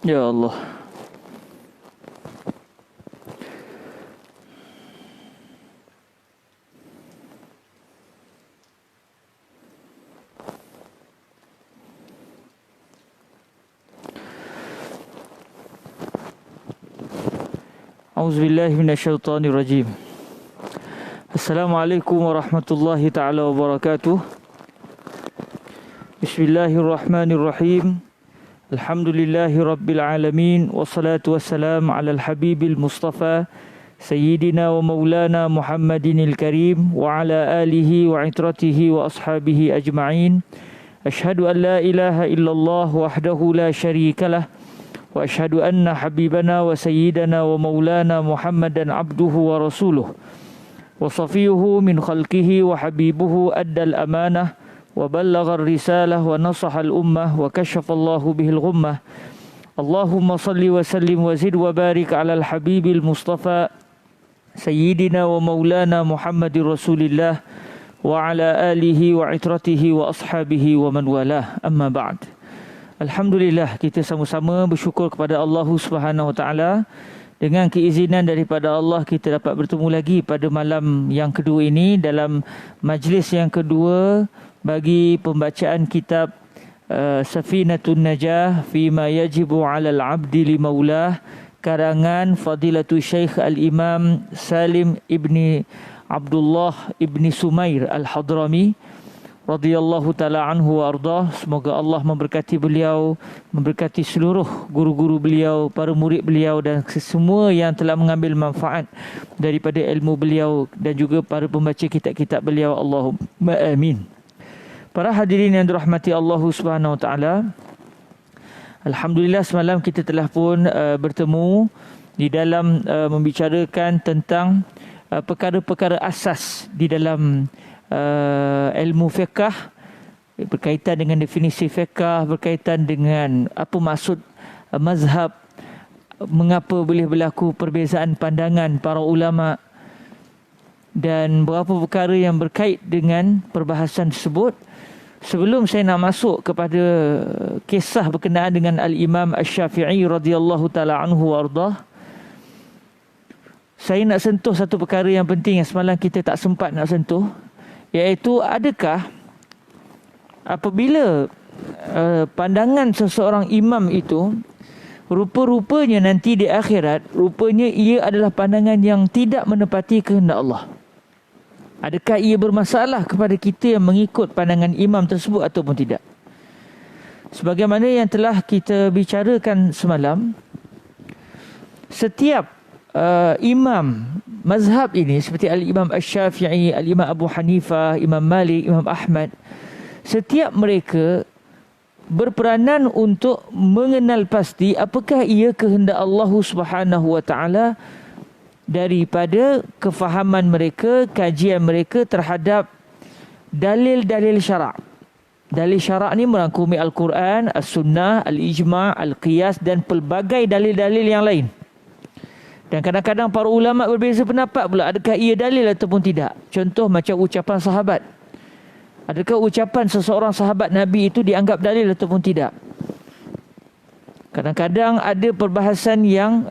Ya Allah. A'udzubillahi minasyaitonirrajim. Assalamualaikum warahmatullahi taala wabarakatuh. Bismillahirrahmanirrahim. Alhamdulillahi rabbil alamin. Wassalatu wassalamu ala al-habibil mustafa Sayyidina wa maulana Muhammadinil karim wa ala alihi wa itratihi wa ashabihi ajma'in. Ashhadu an la ilaha illallah wahdahu la syarikalah wa ashhadu anna habibana wa sayyidana wa maulana Muhammadan abduhu wa rasuluh wa safiyuhu min khalqihi wa habibuhu addal amanah wa ballagha ar-risalah wa nasaha al-ummah wa kashafa Allahu bihil ghummah. Allahumma salli wa sallim wa zid wa barik ala al-habibil mustafa sayyidina wa maulana Muhammadir rasulillah wa ala alihi wa itratihi wa ashabihi wa man walah. Amma ba'd. Alhamdulillah, kita sama-sama bersyukur kepada Allah Subhanahu Wa Taala. Dengan keizinan daripada Allah, kita dapat bertemu lagi pada malam yang kedua ini dalam majlis yang kedua bagi pembacaan kitab Safinatun Najah Fima Yajibu 'alal 'Abdi li Maulah, karangan Fadilatul Syekh Al-Imam Salim ibni Abdullah ibni Sumair Al-Hadrami radhiyallahu ta'ala anhu wa ardah. Semoga Allah memberkati beliau, memberkati seluruh guru-guru beliau, para murid beliau dan semua yang telah mengambil manfaat daripada ilmu beliau dan juga para pembaca kitab-kitab beliau. Allahumma amin. Para hadirin yang dirahmati Allah Subhanahu wa taala, alhamdulillah semalam kita telah pun bertemu di dalam membicarakan tentang perkara-perkara asas di dalam ilmu fiqh, berkaitan dengan definisi fiqh, berkaitan dengan apa maksud mazhab, mengapa boleh berlaku perbezaan pandangan para ulama dan beberapa perkara yang berkait dengan perbahasan tersebut. Sebelum saya nak masuk kepada kisah berkenaan dengan Al-Imam Asy-Syafi'i radhiyallahu taala anhu wardah, saya nak sentuh satu perkara yang penting yang semalam kita tak sempat nak sentuh, iaitu adakah apabila pandangan seseorang imam itu rupa-rupanya nanti di akhirat, rupanya ia adalah pandangan yang tidak menepati kehendak Allah. Adakah ia bermasalah kepada kita yang mengikut pandangan imam tersebut ataupun tidak? Sebagaimana yang telah kita bicarakan semalam, setiap imam mazhab ini seperti Al-Imam Asy-Syafi'i, Al-Imam Abu Hanifah, Imam Malik, Imam Ahmad, setiap mereka berperanan untuk mengenal pasti apakah ia kehendak Allah Subhanahu wa taala daripada kefahaman mereka, kajian mereka terhadap dalil-dalil syarak. Dalil syarak ni merangkumi Al-Quran, As-Sunnah, Al-Ijma', Al-Qiyas dan pelbagai dalil-dalil yang lain. Dan kadang-kadang para ulama berbeza pendapat pula, adakah ia dalil ataupun tidak. Contoh macam ucapan sahabat, adakah ucapan seseorang sahabat Nabi itu dianggap dalil ataupun tidak. Kadang-kadang ada perbahasan yang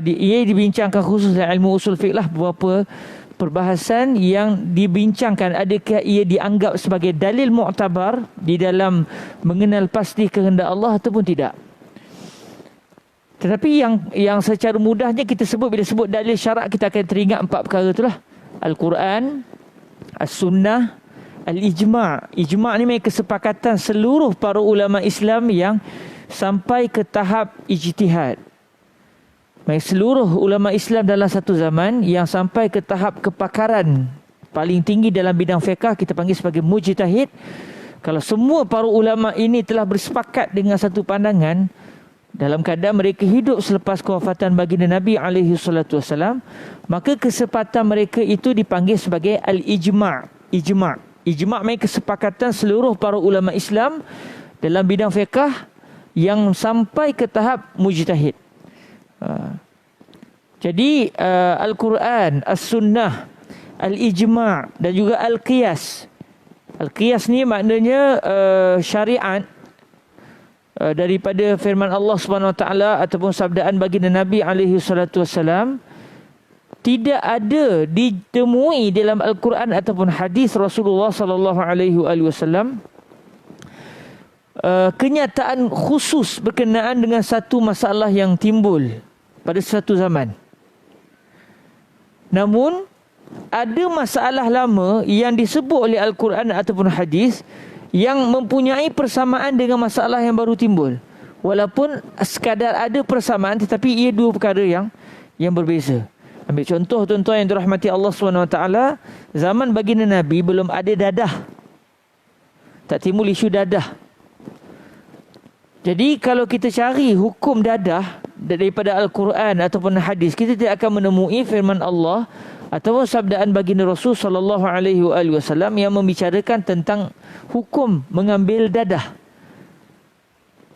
ia dibincangkan khusus dalam ilmu usul fiqh lah, beberapa perbahasan yang dibincangkan adakah ia dianggap sebagai dalil mu'tabar di dalam mengenal pasti kehendak Allah ataupun tidak. Tetapi yang secara mudahnya kita sebut, bila sebut dalil syarak, kita akan teringat empat perkara itulah: Al-Quran, As-Sunnah, Al-Ijma'. Ijma' ni memang kesepakatan seluruh para ulama Islam yang sampai ke tahap ijtihad. Seluruh ulama Islam dalam satu zaman yang sampai ke tahap kepakaran paling tinggi dalam bidang fiqh, kita panggil sebagai mujtahid. Kalau semua para ulama ini telah bersepakat dengan satu pandangan dalam keadaan mereka hidup selepas kewafatan baginda Nabi alaihi salatu wasalam, maka kesepakatan mereka itu dipanggil sebagai al-ijma'. Ijma' memang kesepakatan seluruh para ulama Islam dalam bidang fiqh yang sampai ke tahap mujtahid. Jadi Al-Quran, As-Sunnah, Al-Ijma' dan juga Al-Qiyas. Al-Qiyas ni maknanya syariat daripada firman Allah Subhanahu Wa Taala ataupun sabdaan baginda Nabi alaihi salatu wasalam, tidak ada ditemui dalam Al-Quran ataupun hadis Rasulullah sallallahu alaihi wasallam kenyataan khusus berkenaan dengan satu masalah yang timbul pada suatu zaman. Namun ada masalah lama yang disebut oleh Al-Quran ataupun hadis yang mempunyai persamaan dengan masalah yang baru timbul. Walaupun sekadar ada persamaan, tetapi ia dua perkara yang berbeza. Ambil contoh tuan-tuan yang dirahmati Allah SWT, zaman baginda Nabi belum ada dadah. Tak timbul isu dadah. Jadi kalau kita cari hukum dadah daripada Al-Quran ataupun hadis, kita tidak akan menemui firman Allah ataupun sabdaan baginda Rasul sallallahu alaihi wasallam yang membicarakan tentang hukum mengambil dadah.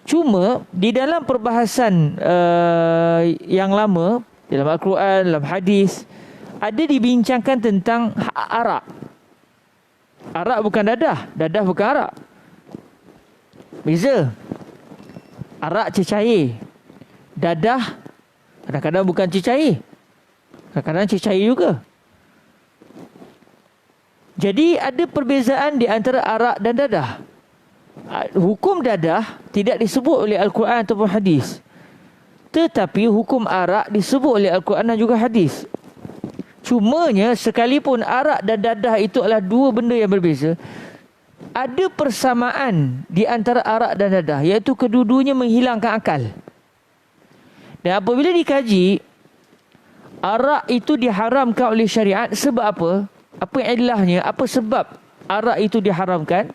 Cuma di dalam perbahasan yang lama dalam Al-Quran, dalam hadis, ada dibincangkan tentang arak. Arak bukan dadah, dadah bukan arak. Beza. Arak cecair, dadah kadang-kadang bukan cecair, kadang-kadang cecair juga. Jadi ada perbezaan di antara arak dan dadah. Hukum dadah tidak disebut oleh Al-Quran ataupun hadis, tetapi hukum arak disebut oleh Al-Quran dan juga hadis. Cumanya sekalipun arak dan dadah itu adalah dua benda yang berbeza, ada persamaan di antara arak dan dadah, iaitu kedua-duanya menghilangkan akal. Dan apabila dikaji, arak itu diharamkan oleh syariat sebab apa? Apa ilahnya? Apa sebab arak itu diharamkan?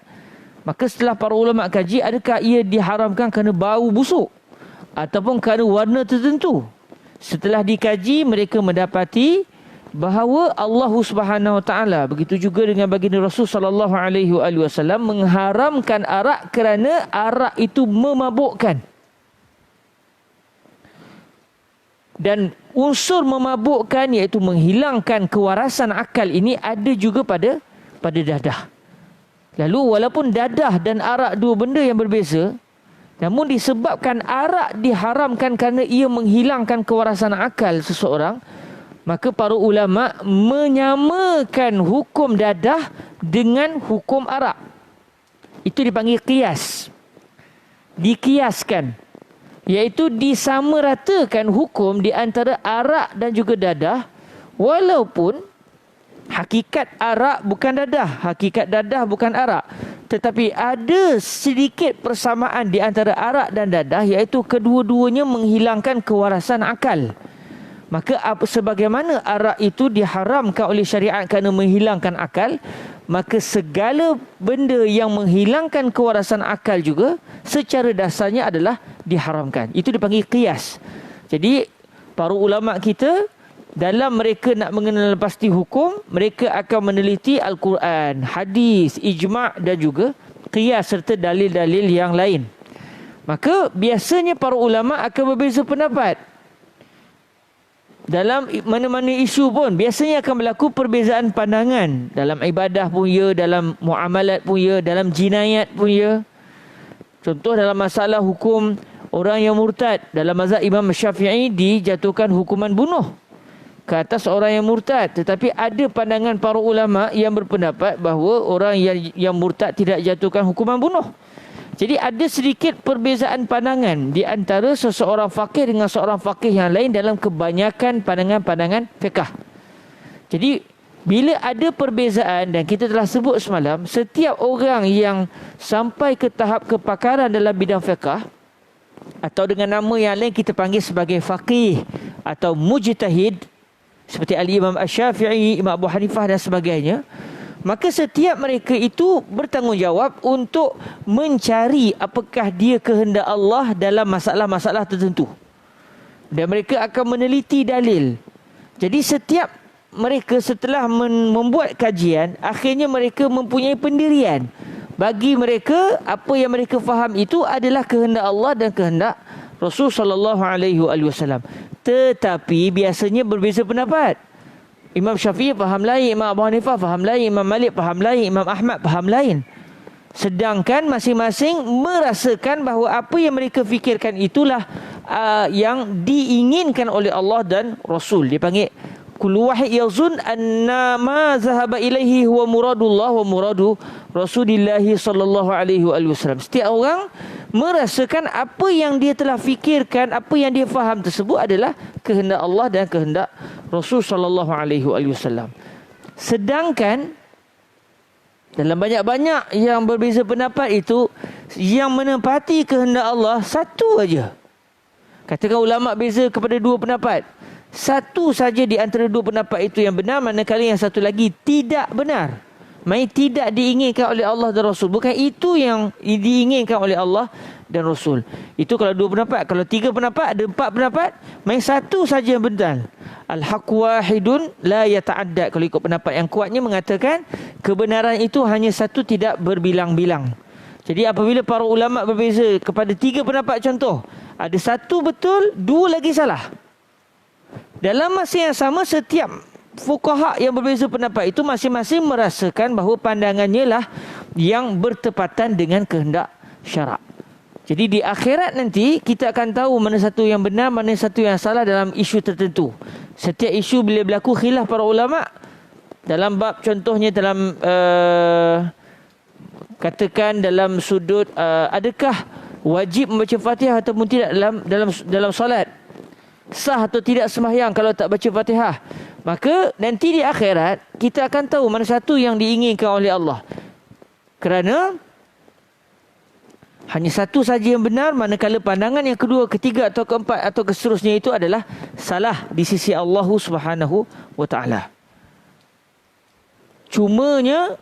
Maka setelah para ulama kaji, adakah ia diharamkan kerana bau busuk ataupun kerana warna tertentu? Setelah dikaji, mereka mendapati bahawa Allah Subhanahu Wa Taala, begitu juga dengan baginda Rasul sallallahu alaihi wasallam, mengharamkan arak kerana arak itu memabukkan. Dan unsur memabukkan, iaitu menghilangkan kewarasan akal, ini ada juga pada dadah. Lalu walaupun dadah dan arak dua benda yang berbeza, namun disebabkan arak diharamkan kerana ia menghilangkan kewarasan akal seseorang, maka para ulama menyamakan hukum dadah dengan hukum arak. Itu dipanggil qiyas. Dikiaskan, iaitu disamaratakan hukum di antara arak dan juga dadah, walaupun hakikat arak bukan dadah, hakikat dadah bukan arak, tetapi ada sedikit persamaan di antara arak dan dadah, iaitu kedua-duanya menghilangkan kewarasan akal. Maka sebagaimana arak itu diharamkan oleh syariat kerana menghilangkan akal, maka segala benda yang menghilangkan kewarasan akal juga secara dasarnya adalah diharamkan. Itu dipanggil qiyas. Jadi para ulama kita dalam mereka nak mengenal pasti hukum, mereka akan meneliti Al-Quran, hadis, ijma' dan juga qiyas serta dalil-dalil yang lain. Maka biasanya para ulama akan berbeza pendapat. Dalam mana-mana isu pun biasanya akan berlaku perbezaan pandangan. Dalam ibadah pun ya, dalam muamalat pun ya, dalam jinayat pun ya. Contoh dalam masalah hukum orang yang murtad, dalam mazhab Imam Syafi'i dijatuhkan hukuman bunuh ke atas orang yang murtad. Tetapi ada pandangan para ulama yang berpendapat bahawa orang yang murtad tidak jatuhkan hukuman bunuh. Jadi ada sedikit perbezaan pandangan di antara seseorang faqih dengan seorang faqih yang lain dalam kebanyakan pandangan-pandangan fiqh. Jadi bila ada perbezaan, dan kita telah sebut semalam, setiap orang yang sampai ke tahap kepakaran dalam bidang fiqh, atau dengan nama yang lain kita panggil sebagai faqih atau mujtahid, seperti Al-Imam Asy-Syafi'i, Imam Abu Hanifah dan sebagainya, maka setiap mereka itu bertanggungjawab untuk mencari apakah dia kehendak Allah dalam masalah-masalah tertentu. Dan mereka akan meneliti dalil. Jadi setiap mereka setelah membuat kajian, akhirnya mereka mempunyai pendirian. Bagi mereka, apa yang mereka faham itu adalah kehendak Allah dan kehendak Rasul sallallahu alaihi wasallam. Tetapi biasanya berbeza pendapat. Imam Syafi'i faham lain, Imam Abu Hanifah faham lain, Imam Malik faham lain, Imam Ahmad faham lain. Sedangkan masing-masing merasakan bahawa apa yang mereka fikirkan itulah yang diinginkan oleh Allah dan Rasul. Dia panggil kullu wahid yazun anna ma zahaba ilaihi huwa muradullah wa muradu Rasulillah sallallahu alaihi wasallam. Setiap orang merasakan apa yang dia telah fikirkan, apa yang dia faham tersebut adalah kehendak Allah dan kehendak Rasul sallallahu alaihi wasallam. Sedangkan dalam banyak-banyak yang berbeza pendapat itu, yang menepati kehendak Allah satu aja. Katakan ulama beza kepada dua pendapat, satu saja di antara dua pendapat itu yang benar, manakala yang satu lagi tidak benar. Main tidak diinginkan oleh Allah dan Rasul. Bukan itu yang diinginkan oleh Allah dan Rasul. Itu kalau dua pendapat. Kalau tiga pendapat, ada empat pendapat, main satu saja yang benar. Al-haq wahidun la yata'addad. Kalau ikut pendapat yang kuatnya mengatakan kebenaran itu hanya satu, tidak berbilang-bilang. Jadi apabila para ulama berbeza kepada tiga pendapat contoh, ada satu betul, dua lagi salah. Dalam masa yang sama, setiap fuqaha yang berbeza pendapat itu masing-masing merasakan bahawa pandangannya lah yang bertepatan dengan kehendak syarak. Jadi di akhirat nanti kita akan tahu mana satu yang benar, mana satu yang salah dalam isu tertentu. Setiap isu bila berlaku khilaf para ulama dalam bab, contohnya dalam katakan dalam sudut adakah wajib membaca Fatihah ataupun tidak dalam solat, sah atau tidak sembahyang kalau tak baca Fatihah. Maka nanti di akhirat kita akan tahu mana satu yang diinginkan oleh Allah. Kerana hanya satu saja yang benar, manakala pandangan yang kedua, ketiga atau keempat atau seterusnya itu adalah salah di sisi Allah Subhanahu wa taala. Cumanya,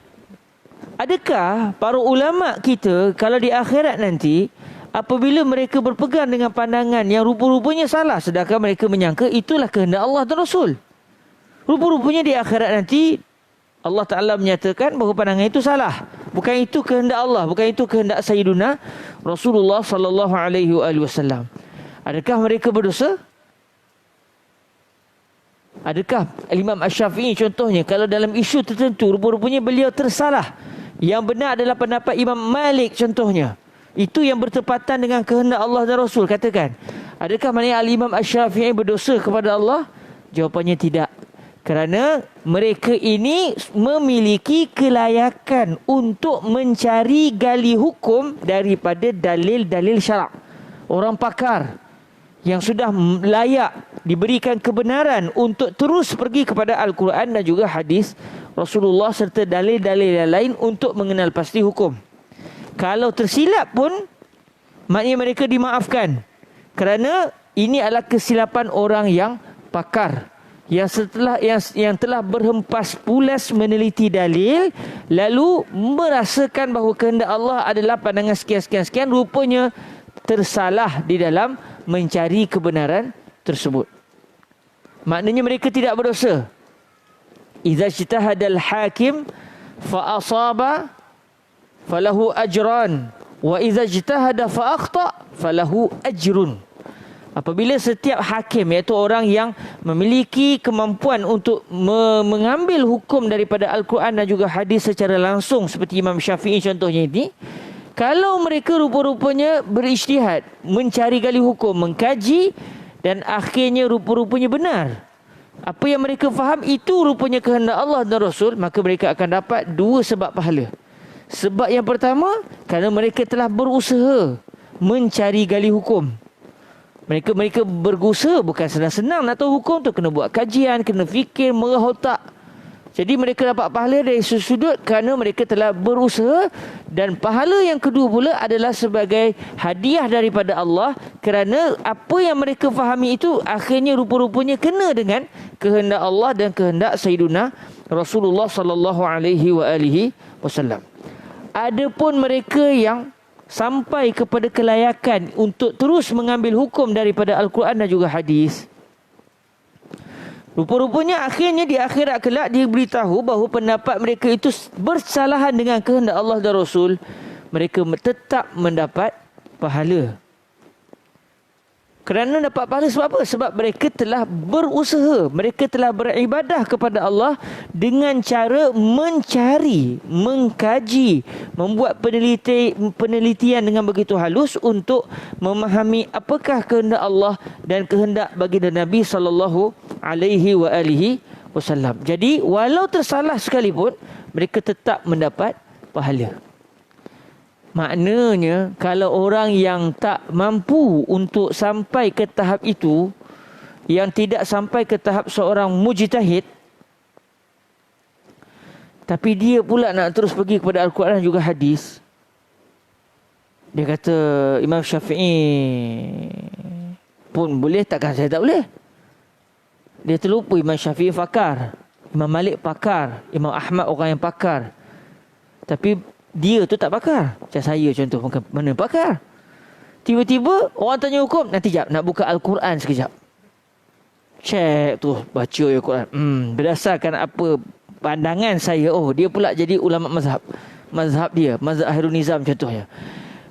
adakah para ulama kita kalau di akhirat nanti apabila mereka berpegang dengan pandangan yang rupa-rupanya salah, sedangkan mereka menyangka itulah kehendak Allah dan Rasul, rupa-rupanya di akhirat nanti Allah Ta'ala menyatakan bahawa pandangan itu salah, bukan itu kehendak Allah, bukan itu kehendak Sayyiduna Rasulullah sallallahu alaihi wasallam. Adakah mereka berdosa? Adakah Imam Asy-Syafi'i contohnya, kalau dalam isu tertentu rupa-rupanya beliau tersalah, yang benar adalah pendapat Imam Malik contohnya, itu yang bertepatan dengan kehendak Allah dan Rasul, katakan, adakah maknanya Al-Imam Asy-Syafi'i berdosa kepada Allah? Jawapannya tidak. Kerana mereka ini memiliki kelayakan untuk mencari gali hukum daripada dalil-dalil syarak. Orang pakar yang sudah layak diberikan kebenaran untuk terus pergi kepada Al-Quran dan juga hadis Rasulullah serta dalil-dalil yang lain untuk mengenal pasti hukum. Kalau tersilap pun, maknanya mereka dimaafkan. Kerana ini adalah kesilapan orang yang pakar, yang telah berhempas pulas meneliti dalil, lalu merasakan bahawa kehendak Allah adalah pandangan sekian-sekian, rupanya tersalah di dalam mencari kebenaran tersebut. Maknanya mereka tidak berdosa. Idza ijtahadal hakim fa asaba falahu ajran wa idza ijtahada fa akhta falahu ajrun. Apabila setiap hakim, iaitu orang yang memiliki kemampuan untuk mengambil hukum daripada Al-Quran dan juga hadis secara langsung, seperti Imam Syafi'i contohnya ini, kalau mereka rupa-rupanya berijtihad, mencari gali hukum, mengkaji, dan akhirnya rupa-rupanya benar, apa yang mereka faham itu rupanya kehendak Allah dan Rasul, maka mereka akan dapat dua sebab pahala. Sebab yang pertama, kerana mereka telah berusaha mencari gali hukum. Mereka berusaha, bukan senang-senang nak tahu hukum tu, kena buat kajian, kena fikir, merah otak. Jadi mereka dapat pahala dari sudut kerana mereka telah berusaha, dan pahala yang kedua pula adalah sebagai hadiah daripada Allah kerana apa yang mereka fahami itu akhirnya rupa-rupanya kena dengan kehendak Allah dan kehendak Sayyiduna Rasulullah sallallahu alaihi wasallam. Adapun mereka yang sampai kepada kelayakan untuk terus mengambil hukum daripada Al-Quran dan juga hadis, rupa-rupanya akhirnya di akhirat kelak dia beritahu bahawa pendapat mereka itu bersalahan dengan kehendak Allah dan Rasul, mereka tetap mendapat pahala. Kerana dapat pahala sebab apa? Sebab mereka telah berusaha, mereka telah beribadah kepada Allah dengan cara mencari, mengkaji, membuat penelitian dengan begitu halus untuk memahami apakah kehendak Allah dan kehendak baginda Nabi sallallahu alaihi wasallam. Jadi walau tersalah sekalipun, mereka tetap mendapat pahala. Maknanya kalau orang yang tak mampu untuk sampai ke tahap itu, yang tidak sampai ke tahap seorang mujtahid, tapi dia pula nak terus pergi kepada Al-Quran dan juga hadis, dia kata Imam Syafi'i pun boleh, takkan saya tak boleh? Dia terlupa Imam Syafi'i pakar, Imam Malik pakar, Imam Ahmad orang yang pakar, tapi dia tu tak pakar. Macam saya contoh, mana pakar? Tiba-tiba orang tanya hukum, nanti jap nak buka Al-Quran sekejap. Cek tu, baca Al-Quran. Berdasarkan apa pandangan saya, oh dia pula jadi ulama mazhab. Mazhab dia, mazhab Akhirun Nizam contohnya.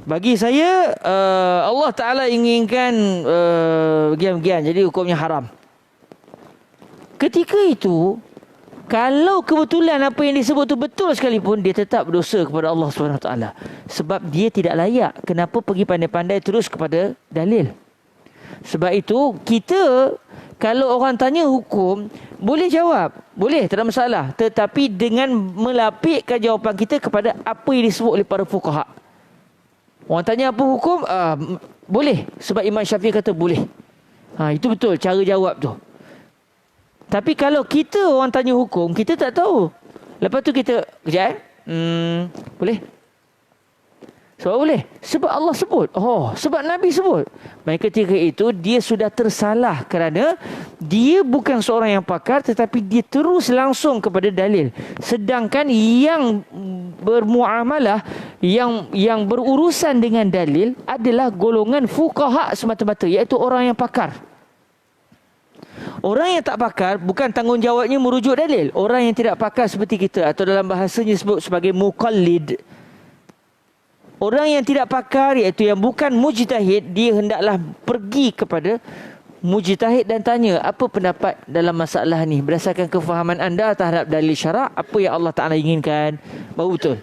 Bagi saya, Allah Ta'ala inginkan bagian-bagian, jadi hukumnya haram. Ketika itu, kalau kebetulan apa yang disebut itu betul sekalipun, dia tetap berdosa kepada Allah SWT. Sebab dia tidak layak. Kenapa pergi pandai-pandai terus kepada dalil? Sebab itu, kita kalau orang tanya hukum, boleh jawab. Boleh, tak ada masalah. Tetapi dengan melapikkan jawapan kita kepada apa yang disebut oleh para fuqaha. Orang tanya apa hukum? Boleh. Sebab Imam Syafi'i kata boleh. Itu betul cara jawab tu. Tapi kalau kita orang tanya hukum, kita tak tahu. Lepas tu kita, kejap boleh? Sebab boleh? Sebab Allah sebut. Oh, sebab Nabi sebut. Maka ketika itu, dia sudah tersalah kerana dia bukan seorang yang pakar, tetapi dia terus langsung kepada dalil. Sedangkan yang bermuamalah, yang berurusan dengan dalil adalah golongan fuqaha semata-mata, iaitu orang yang pakar. Orang yang tak pakar bukan tanggungjawabnya merujuk dalil. Orang yang tidak pakar seperti kita, atau dalam bahasanya disebut sebagai muqallid. Orang yang tidak pakar, iaitu yang bukan mujtahid, dia hendaklah pergi kepada mujtahid dan tanya, apa pendapat dalam masalah ni? Berdasarkan kefahaman anda terhadap dalil syarak, apa yang Allah Ta'ala inginkan? Baru betul.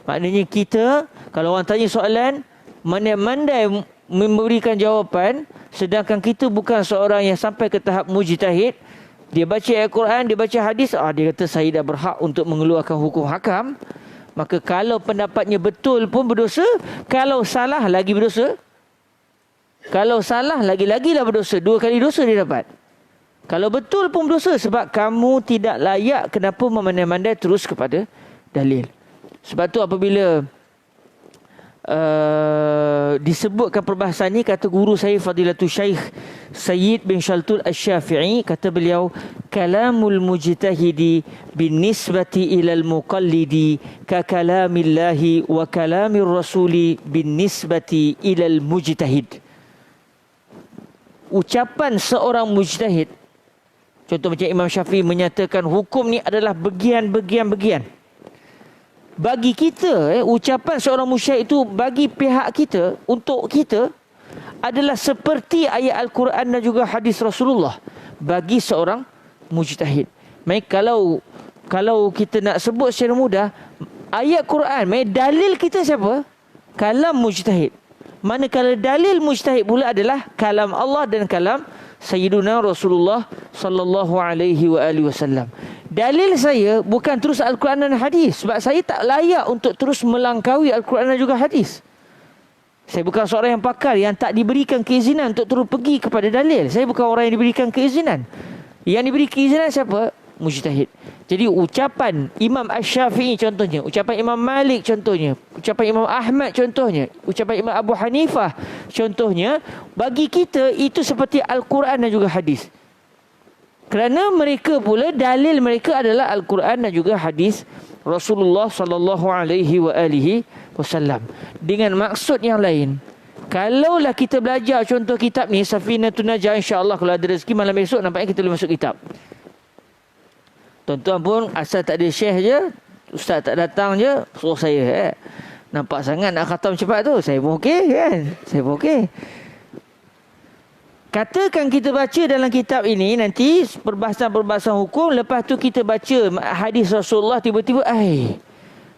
Maknanya kita, kalau orang tanya soalan, mandai-mandai memberikan jawapan, sedangkan kita bukan seorang yang sampai ke tahap mujtahid. Dia baca Al-Quran, dia baca hadis, dia kata saya dah berhak untuk mengeluarkan hukum hakam. Maka kalau pendapatnya betul pun berdosa, kalau salah lagi berdosa. Kalau salah lagi-lagilah berdosa, 2 kali dosa dia dapat. Kalau betul pun berdosa, sebab kamu tidak layak. Kenapa memandai-mandai terus kepada dalil? Sebab tu apabila disebutkan perbahasan ni, kata guru saya Fadilatul Syekh Sayyid bin Shaltul Asy-Syafi'i, kata beliau, kalamul mujtahidi bin nisbati ilal muqallidi ka kalamillahi wa kalamir rasuli bin nisbati ilal mujtahid. Ucapan seorang mujtahid, contoh macam Imam Syafi'i menyatakan hukum ni adalah bagian-bagian. Bagi kita, ucapan seorang mujtahid itu bagi pihak kita, untuk kita, adalah seperti ayat Al-Quran dan juga hadis Rasulullah bagi seorang mujtahid. Kalau kita nak sebut secara mudah, ayat Quran, dalil kita siapa? Kalam mujtahid. Manakala dalil mujtahid pula adalah kalam Allah dan kalam Sayyiduna Rasulullah sallallahu alaihi wasallam. Dalil saya bukan terus Al-Quran dan hadis, sebab saya tak layak untuk terus melangkaui Al-Quran dan juga hadis. Saya bukan seorang yang pakar, yang tak diberikan keizinan untuk terus pergi kepada dalil. Saya bukan orang yang diberikan keizinan. Yang diberi keizinan siapa? Mujtahid. Jadi ucapan Imam Asy-Syafi'i contohnya, ucapan Imam Malik contohnya, ucapan Imam Ahmad contohnya, ucapan Imam Abu Hanifah contohnya, bagi kita itu seperti Al-Quran dan juga hadis. Kerana mereka pula, dalil mereka adalah Al-Quran dan juga hadis Rasulullah sallallahu alaihi wasallam. Dengan maksud yang lain, kalaulah kita belajar contoh kitab ni, Safinatun Najah, insya-Allah kalau ada rezeki malam esok nampaknya kita boleh masuk kitab. Tuan-tuan pun asal tak ada syekh je, ustaz tak datang je, suruh saya. Nampak sangat nak khatam cepat tu, saya pun okey kan? Saya pun okey. Katakan kita baca dalam kitab ini nanti perbahasan-perbahasan hukum, lepas tu kita baca hadis Rasulullah, tiba-tiba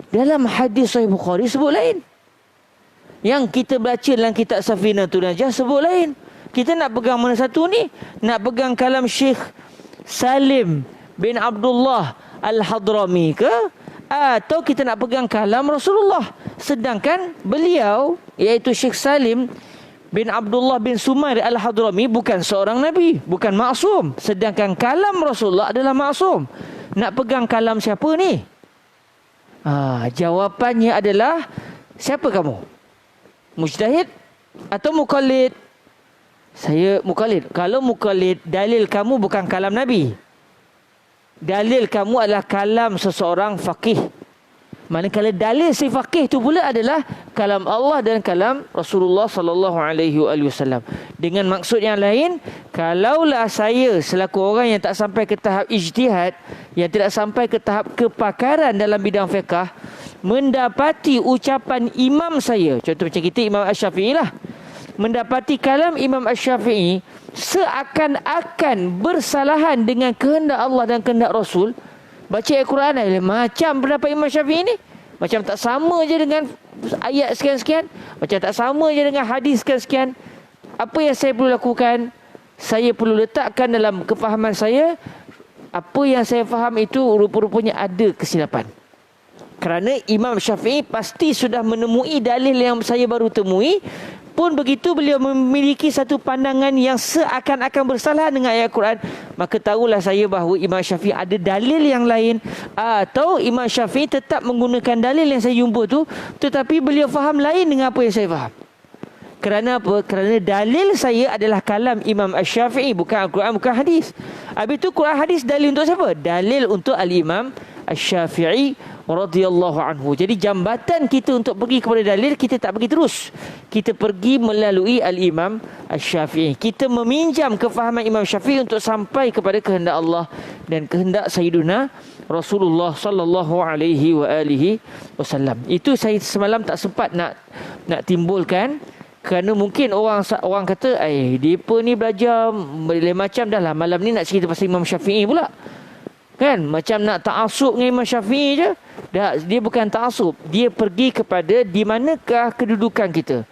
dalam hadis Sahih Bukhari sebut lain. Yang kita baca dalam kitab Safinatun Najah sebut lain. Kita nak pegang mana satu ni? Nak pegang kalam Syekh Salim bin Abdullah Al-Hadrami ke? Atau kita nak pegang kalam Rasulullah? Sedangkan beliau, iaitu Syekh Salim bin Abdullah bin Sumair Al-Hadrami bukan seorang Nabi, bukan maksum. Sedangkan kalam Rasulullah adalah maksum. Nak pegang kalam siapa ni? Jawapannya adalah, siapa kamu? Mujtahid atau muqallid? Saya muqallid. Kalau muqallid, dalil kamu bukan kalam Nabi. Dalil kamu adalah kalam seseorang faqih. Manakala dalil si faqih itu pula adalah kalam Allah dan kalam Rasulullah sallallahu alaihi wasallam. Dengan maksud yang lain, kalaulah saya selaku orang yang tak sampai ke tahap ijtihad, yang tidak sampai ke tahap kepakaran dalam bidang fiqh, mendapati ucapan imam saya, contoh macam kita Imam Asy-Syafi'i lah, mendapati kalam Imam Asy-Syafi'i seakan-akan bersalahan dengan kehendak Allah dan kehendak Rasul, baca Al-Quran macam pendapat Imam Syafi'i ni, macam tak sama je dengan ayat sekian-sekian, macam tak sama je dengan hadis sekian-sekian. Apa yang saya perlu lakukan? Saya perlu letakkan dalam kefahaman saya, apa yang saya faham itu rupa-rupanya ada kesilapan. Kerana Imam Syafi'i pasti sudah menemui dalil yang saya baru temui. Pun begitu, beliau memiliki satu pandangan yang seakan-akan bersalah dengan ayat Quran, maka tahulah saya bahawa Imam Syafi'i ada dalil yang lain, atau Imam Syafi'i tetap menggunakan dalil yang saya jumpa tu, tetapi beliau faham lain dengan apa yang saya faham. Kerana apa? Kerana dalil saya adalah kalam Imam Asy-Syafi'i, bukan Al-Quran, bukan hadis. Habis tu Quran hadis dalil untuk siapa? Dalil untuk Al-Imam Asy-Syafi'i radhiyallahu anhu. Jadi jambatan kita untuk pergi kepada dalil, kita tak pergi terus. Kita pergi melalui Al-Imam Asy-Syafi'i. Kita meminjam kefahaman Imam Syafi'i untuk sampai kepada kehendak Allah dan kehendak Sayyiduna Rasulullah sallallahu alaihi wasallam. Itu saya semalam tak sempat nak timbulkan, kerana mungkin orang kata, depa ni belajar macam dah lah, malam ni nak cerita pasal Imam Syafi'i pula. Kan? Macam nak ta'asub dengan Imam Syafi'i je. Dia bukan ta'asub. Dia pergi kepada di manakah kedudukan kita.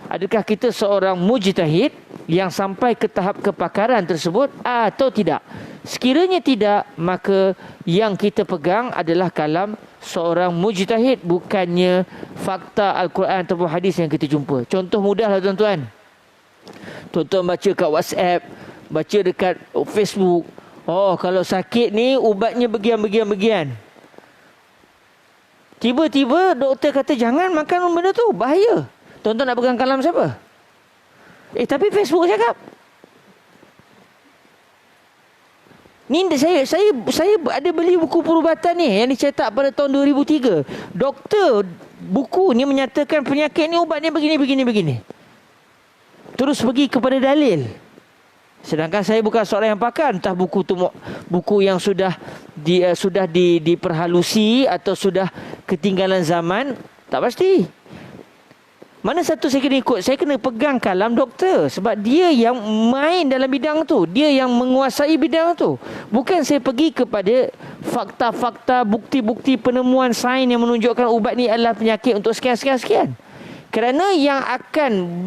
Adakah kita seorang mujtahid yang sampai ke tahap kepakaran tersebut atau tidak? Sekiranya tidak, maka yang kita pegang adalah kalam seorang mujtahid, bukannya fakta Al-Quran ataupun hadis yang kita jumpa. Contoh mudah lah tuan-tuan. Tuan-tuan baca kat WhatsApp, baca dekat Facebook. Kalau sakit ni ubatnya bagian-bagian. Tiba-tiba doktor kata jangan makan benda tu, bahaya. Tuan-tuan nak pegang kalam siapa? Tapi Facebook cakap. Ni saya ada beli buku perubatan ni yang dicetak pada tahun 2003. Doktor buku ni menyatakan penyakit ni ubatnya begini. Terus pergi kepada dalil. Sedangkan saya bukan seorang yang pakar, entah buku tu buku yang sudah diperhalusi atau sudah ketinggalan zaman, tak pasti. Mana satu saya kena ikut? Saya kena pegang kalam doktor, sebab dia yang main dalam bidang tu, dia yang menguasai bidang tu. Bukan saya pergi kepada fakta-fakta, bukti-bukti penemuan sains yang menunjukkan ubat ni adalah penyakit untuk sekian. Kerana yang akan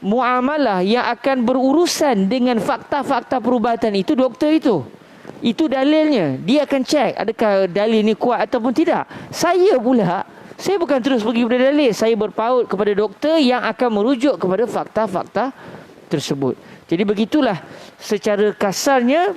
muamalah, yang akan berurusan dengan fakta-fakta perubatan itu doktor itu. Itu dalilnya. Dia akan cek adakah dalil ni kuat ataupun tidak. Saya bukan terus pergi kepada dalil. Saya berpaut kepada doktor yang akan merujuk kepada fakta-fakta tersebut. Jadi begitulah secara kasarnya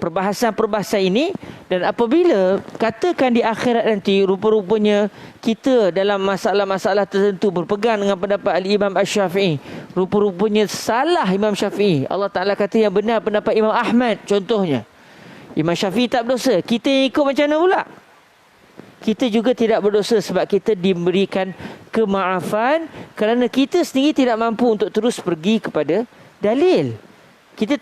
perbahasan-perbahasan ini. Dan apabila katakan di akhirat nanti rupa-rupanya kita dalam masalah-masalah tertentu berpegang dengan pendapat Al-Imam Asy-Syafi'i, rupa-rupanya salah Imam Syafi'i, Allah Ta'ala kata yang benar pendapat Imam Ahmad contohnya, Imam Syafi'i tak berdosa, kita ikut macam mana pula? Kita juga tidak berdosa sebab kita diberikan kemaafan kerana kita sendiri tidak mampu untuk terus pergi kepada dalil. Kita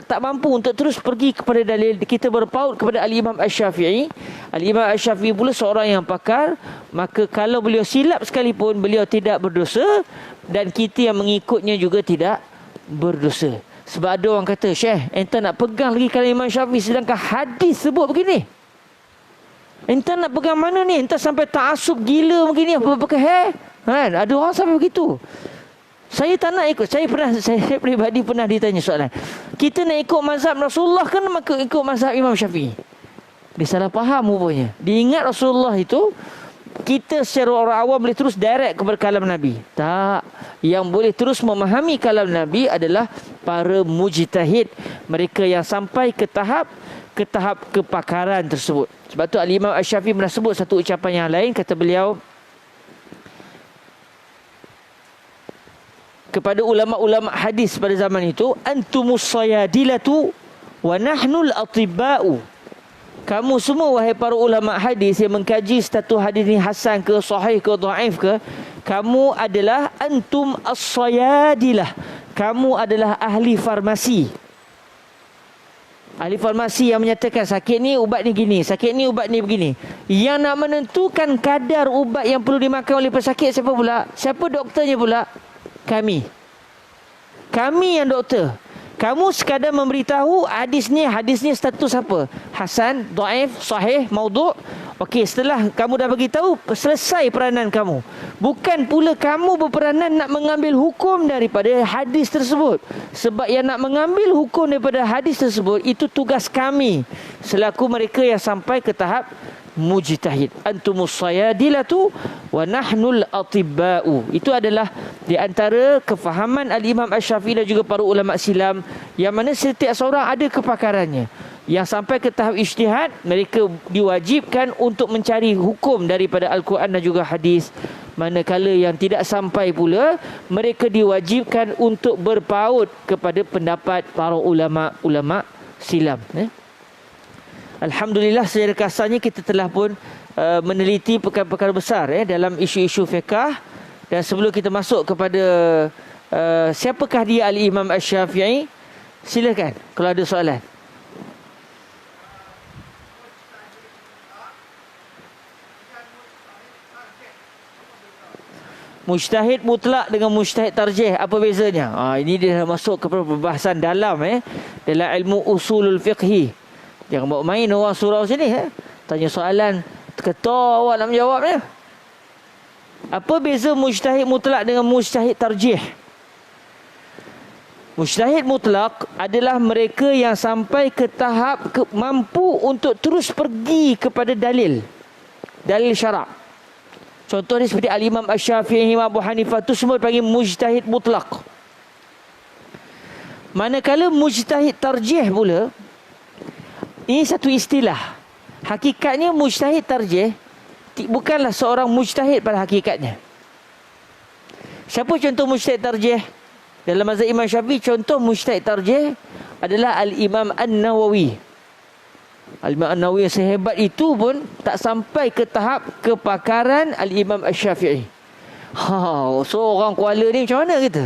tak mampu untuk terus pergi kepada dalil. Kita berpaut kepada Al-Imam Asy-Syafi'i. Al-Imam Asy-Syafi'i pula seorang yang pakar. Maka kalau beliau silap sekalipun, beliau tidak berdosa. Dan kita yang mengikutnya juga tidak berdosa. Sebab ada orang kata, Syekh, ente nak pegang lagi kalam Imam Syafi'i sedangkan hadis sebut begini. Ente nak pegang mana ni? Ente sampai ta'asub gila begini. Apa-apa kan? Ada orang sampai begitu. Saya tak nak ikut. Saya pribadi pernah ditanya soalan. Kita nak ikut mazhab Rasulullah kan ikut mazhab Imam Syafi'i? Dia salah faham rupanya. Dia ingat Rasulullah itu, kita secara orang awam boleh terus direct kepada kalam Nabi. Tak. Yang boleh terus memahami kalam Nabi adalah para mujtahid. Mereka yang sampai ke tahap kepakaran tersebut. Sebab tu Al-Imam Asy-Syafi'i pernah sebut satu ucapan yang lain. Kata beliau kepada ulama-ulama hadis pada zaman itu, antumus sayadilatu wa nahnul atibba'u. Kamu semua wahai para ulama hadis yang mengkaji status hadis ni hasan ke, sahih ke, dhaif ke, kamu adalah antum as-sayadilah. Kamu adalah ahli farmasi. Ahli farmasi yang menyatakan sakit ni ubat ni gini, sakit ni ubat ni begini. Yang nak menentukan kadar ubat yang perlu dimakan oleh pesakit siapa pula? Siapa doktornya pula? Kami yang doktor. Kamu sekadar memberitahu hadis ni status apa? Hasan, dhaif, sahih, maudhu'. Okey, setelah kamu dah beritahu, selesai peranan kamu. Bukan pula kamu berperanan nak mengambil hukum daripada hadis tersebut. Sebab yang nak mengambil hukum daripada hadis tersebut, itu tugas kami selaku mereka yang sampai ke tahap mujtahid. Antumus sayadilatu wa nahnul atibba'u. Itu adalah di antara kefahaman Al-Imam Asy-Syafi'i dan juga para ulama silam, yang mana setiap seorang ada kepakarannya. Yang sampai ke tahap ijtihad, mereka diwajibkan untuk mencari hukum daripada Al-Quran dan juga hadis. Manakala yang tidak sampai pula, mereka diwajibkan untuk berpaut kepada pendapat para ulama silam. Alhamdulillah, secara kasarnya kita telah pun meneliti perkara-perkara besar dalam isu-isu fiqh. Dan sebelum kita masuk kepada siapakah dia Al-Imam Asy-Syafi'i, silakan kalau ada soalan. Mujtahid mutlak dengan mujtahid tarjih, apa bezanya? Ini dia masuk kepada perbahasan dalam dalam ilmu usulul fiqhi. Jangan bawa main orang surau sini tanya soalan ketua awak nak menjawabnya. Apa beza mujtahid mutlak dengan mujtahid tarjih? Mujtahid mutlak adalah mereka yang sampai ke tahap mampu untuk terus pergi kepada dalil syarak. Contohnya seperti Al-Imam Asy-Syafi'i, Imam Abu Hanifah, itu semua dipanggil mujtahid mutlak. Manakala mujtahid tarjih pula, ini satu istilah. Hakikatnya mujtahid tarjih bukanlah seorang mujtahid pada hakikatnya. Siapa contoh mujtahid tarjih? Dalam mazhab Imam Syafi'i, contoh mujtahid tarjih adalah Al-Imam An-Nawawi. Al-Imam An-Nawawi yang sehebat itu pun tak sampai ke tahap kepakaran Al-Imam Asy-Syafi'i. So orang Kuala ni macam mana kita?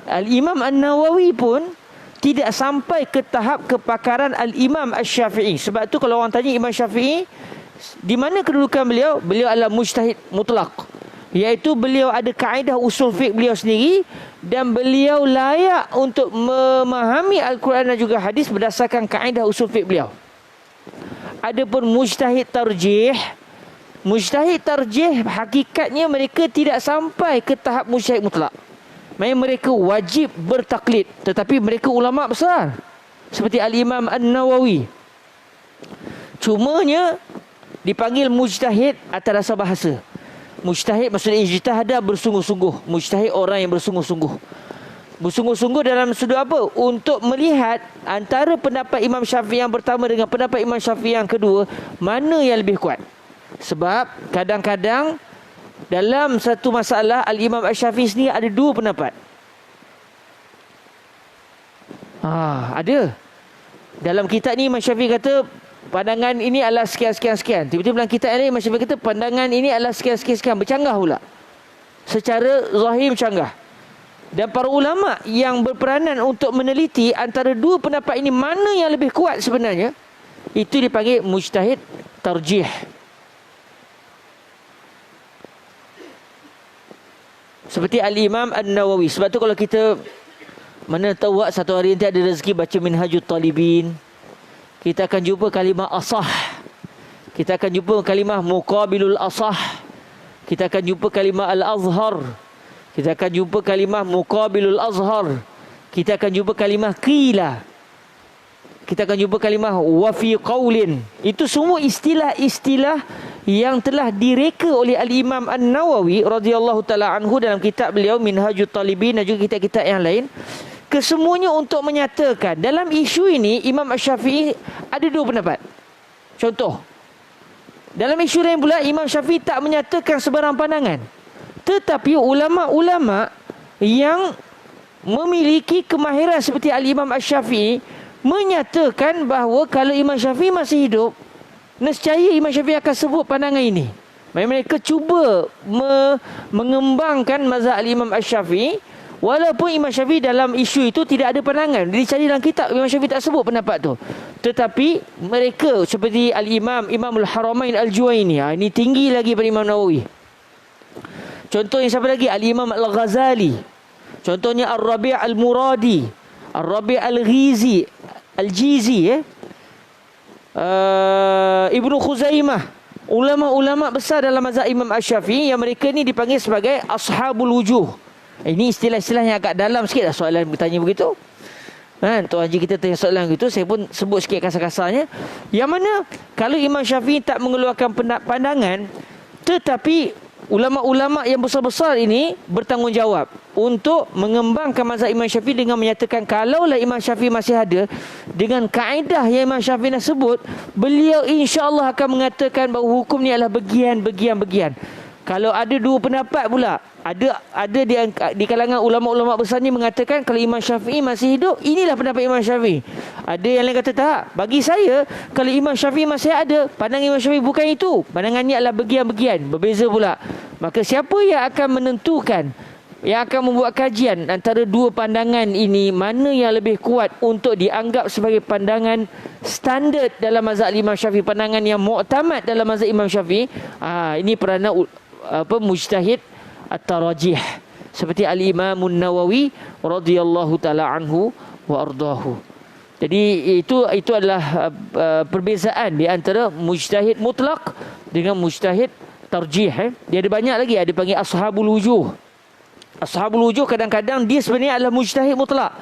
Al-Imam An-Nawawi pun tidak sampai ke tahap kepakaran Al-Imam Asy-Syafi'i. Sebab tu kalau orang tanya Imam Syafi'i, di mana kedudukan beliau? Beliau adalah mujtahid mutlak. Iaitu beliau ada kaedah usul fiqh beliau sendiri, dan beliau layak untuk memahami Al-Quran dan juga hadis berdasarkan kaedah usul fiqh beliau. Adapun mujtahid tarjih hakikatnya mereka tidak sampai ke tahap mujtahid mutlak. Maksudnya mereka wajib bertaklid, tetapi mereka ulama besar seperti Al-Imam An-Nawawi. Cumanya dipanggil mujtahid atas dasar bahasa. Mujtahid maksudnya ijtihada bersungguh-sungguh. Mujtahid orang yang bersungguh-sungguh. Bersungguh-sungguh dalam sudut apa? Untuk melihat antara pendapat Imam Syafi'i yang pertama dengan pendapat Imam Syafi'i yang kedua, mana yang lebih kuat. Sebab kadang-kadang dalam satu masalah Al-Imam Asy-Syafi'i sendiri ada dua pendapat. Ada. Dalam kitab ni Imam Syafi'i kata pandangan ini adalah sekian. Tiba-tiba dalam kitab ini Imam Syafi'i kata pandangan ini adalah sekian. Bercanggah pula. Secara zahir bercanggah. Dan para ulama yang berperanan untuk meneliti antara dua pendapat ini mana yang lebih kuat sebenarnya, itu dipanggil mujtahid tarjih. Seperti Al-Imam An-Nawawi. Sebab tu kalau kita mana tahu satu hari nanti ada rezeki baca Minhajut Talibin, kita akan jumpa kalimah asah. Kita akan jumpa kalimah muqabilul asah. Kita akan jumpa kalimah al-azhar. Kita akan jumpa kalimah muqabilul azhar. Kita akan jumpa kalimah qila. Kita akan jumpa kalimah wa fi qaulin. Itu semua istilah-istilah yang telah direka oleh Al-Imam An-Nawawi radhiyallahu taala anhu dalam kitab beliau Minhajut Talibin dan juga kitab-kitab yang lain. Kesemuanya untuk menyatakan dalam isu ini Imam Asy-Syafi'i ada dua pendapat. Contoh, dalam isu lain pula Imam Syafi'i tak menyatakan sebarang pandangan. Tetapi ulama-ulama yang memiliki kemahiran seperti Al-Imam Asy-Syafi'i menyatakan bahawa kalau Imam Syafi'i masih hidup, nescaya Imam Syafi'i akan sebut pandangan ini. Mereka cuba mengembangkan mazhab Al-Imam Asy-Syafi'i, walaupun Imam Syafi'i dalam isu itu tidak ada pandangan. Dicari dalam kitab, Imam Syafi'i tak sebut pendapat tu. Tetapi mereka seperti Imamul Haramain Al-Juwaini, ini tinggi lagi daripada Imam Nawawi. Contohnya siapa lagi? Al-Imam Al-Ghazali. Contohnya Ar-Rabi' Al-Muradi, Ar-Rabi' Al-Ghizi, Al-Jizi, Ibnu Khuzaimah. Ulama-ulama besar dalam mazhab Imam Asy-Syafi'i yang mereka ni dipanggil sebagai Ashabul Wujuh. Ini istilah-istilah yang agak dalam sikit lah soalan bertanya begitu. Tuan Haji kita tanya soalan begitu, saya pun sebut sikit kasar-kasarnya. Yang mana kalau Imam Syafi'i tak mengeluarkan pandangan, tetapi ulama-ulama yang besar-besar ini bertanggungjawab untuk mengembangkan mazhab Imam Syafi'i dengan menyatakan kalaulah Imam Syafi'i masih ada, dengan kaedah yang Imam Syafi'i nak sebut, beliau insya-Allah akan mengatakan bahawa hukum ni adalah bagian. Kalau ada dua pendapat pula, ada di kalangan ulama-ulama besar ni mengatakan kalau Imam Syafi'i masih hidup, inilah pendapat Imam Syafi'i. Ada yang lain kata tak. Bagi saya, kalau Imam Syafi'i masih ada, pandangan Imam Syafi'i bukan itu. Pandangannya adalah bagian-bagian, berbeza pula. Maka siapa yang akan menentukan, yang akan membuat kajian antara dua pandangan ini, mana yang lebih kuat untuk dianggap sebagai pandangan standard dalam mazhab Imam Syafi'i, pandangan yang muktamad dalam mazhab Imam Syafi'i, ini peranan mujtahid at-tarajih seperti Al-Imam An-Nawawi radhiyallahu taala anhu wa ardahu. Jadi itu adalah perbezaan di antara mujtahid mutlak dengan mujtahid tarjih. Dia ada banyak lagi, ada panggil ashabul wujuh. Ashabul wujuh kadang-kadang dia sebenarnya adalah mujtahid mutlak,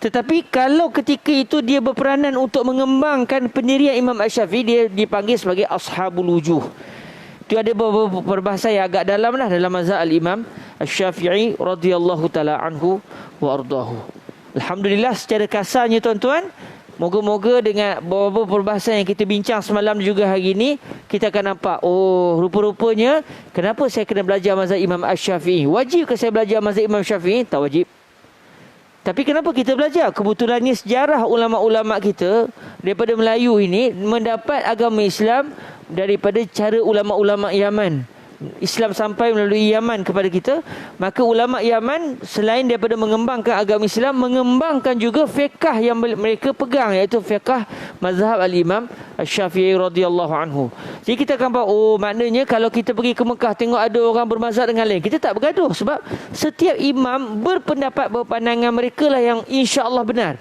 tetapi kalau ketika itu dia berperanan untuk mengembangkan pendirian Imam Asy-Syafi'i, dia dipanggil sebagai ashabul wujuh. Itu ada beberapa perbahasan yang agak dalam lah dalam mazhab Al-Imam Asy-Syafi'i radhiyallahu taala anhu wa ardahu. Alhamdulillah, secara kasarnya tuan-tuan, moga-moga dengan beberapa perbahasan yang kita bincang semalam juga hari ini, kita akan nampak, rupa-rupanya kenapa saya kena belajar mazhab Imam Asy-Syafi'i. Wajib ke saya belajar mazhab Imam Syafi'i? Tak wajib. Tapi kenapa kita belajar? Kebetulannya sejarah ulama-ulama kita daripada Melayu ini mendapat agama Islam daripada cara ulama-ulama Yaman. Islam sampai melalui Yaman kepada kita. Maka ulama Yaman selain daripada mengembangkan agama Islam, mengembangkan juga fiqh yang mereka pegang, iaitu fiqh mazhab Al-Imam Asy-Syafi'i radhiyallahu anhu. Jadi kita akan maknanya kalau kita pergi ke Mekah tengok ada orang bermazhab dengan lain, kita tak bergaduh, sebab setiap imam berpendapat, berpandangan mereka lah yang insya-Allah benar.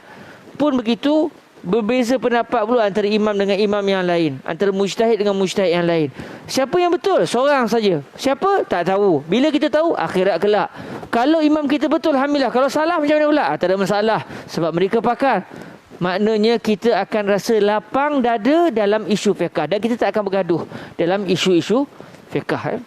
Pun begitu, berbeza pendapat pula antara imam dengan imam yang lain, antara mujtahid dengan mujtahid yang lain. Siapa yang betul? Seorang saja. Siapa? Tak tahu. Bila kita tahu? Akhirat kelak. Kalau imam kita betul, alhamdulillah. Kalau salah, macam mana pula? Tak ada masalah, sebab mereka pakar. Maknanya kita akan rasa lapang dada dalam isu fiqh, dan kita tak akan bergaduh dalam isu-isu fiqh.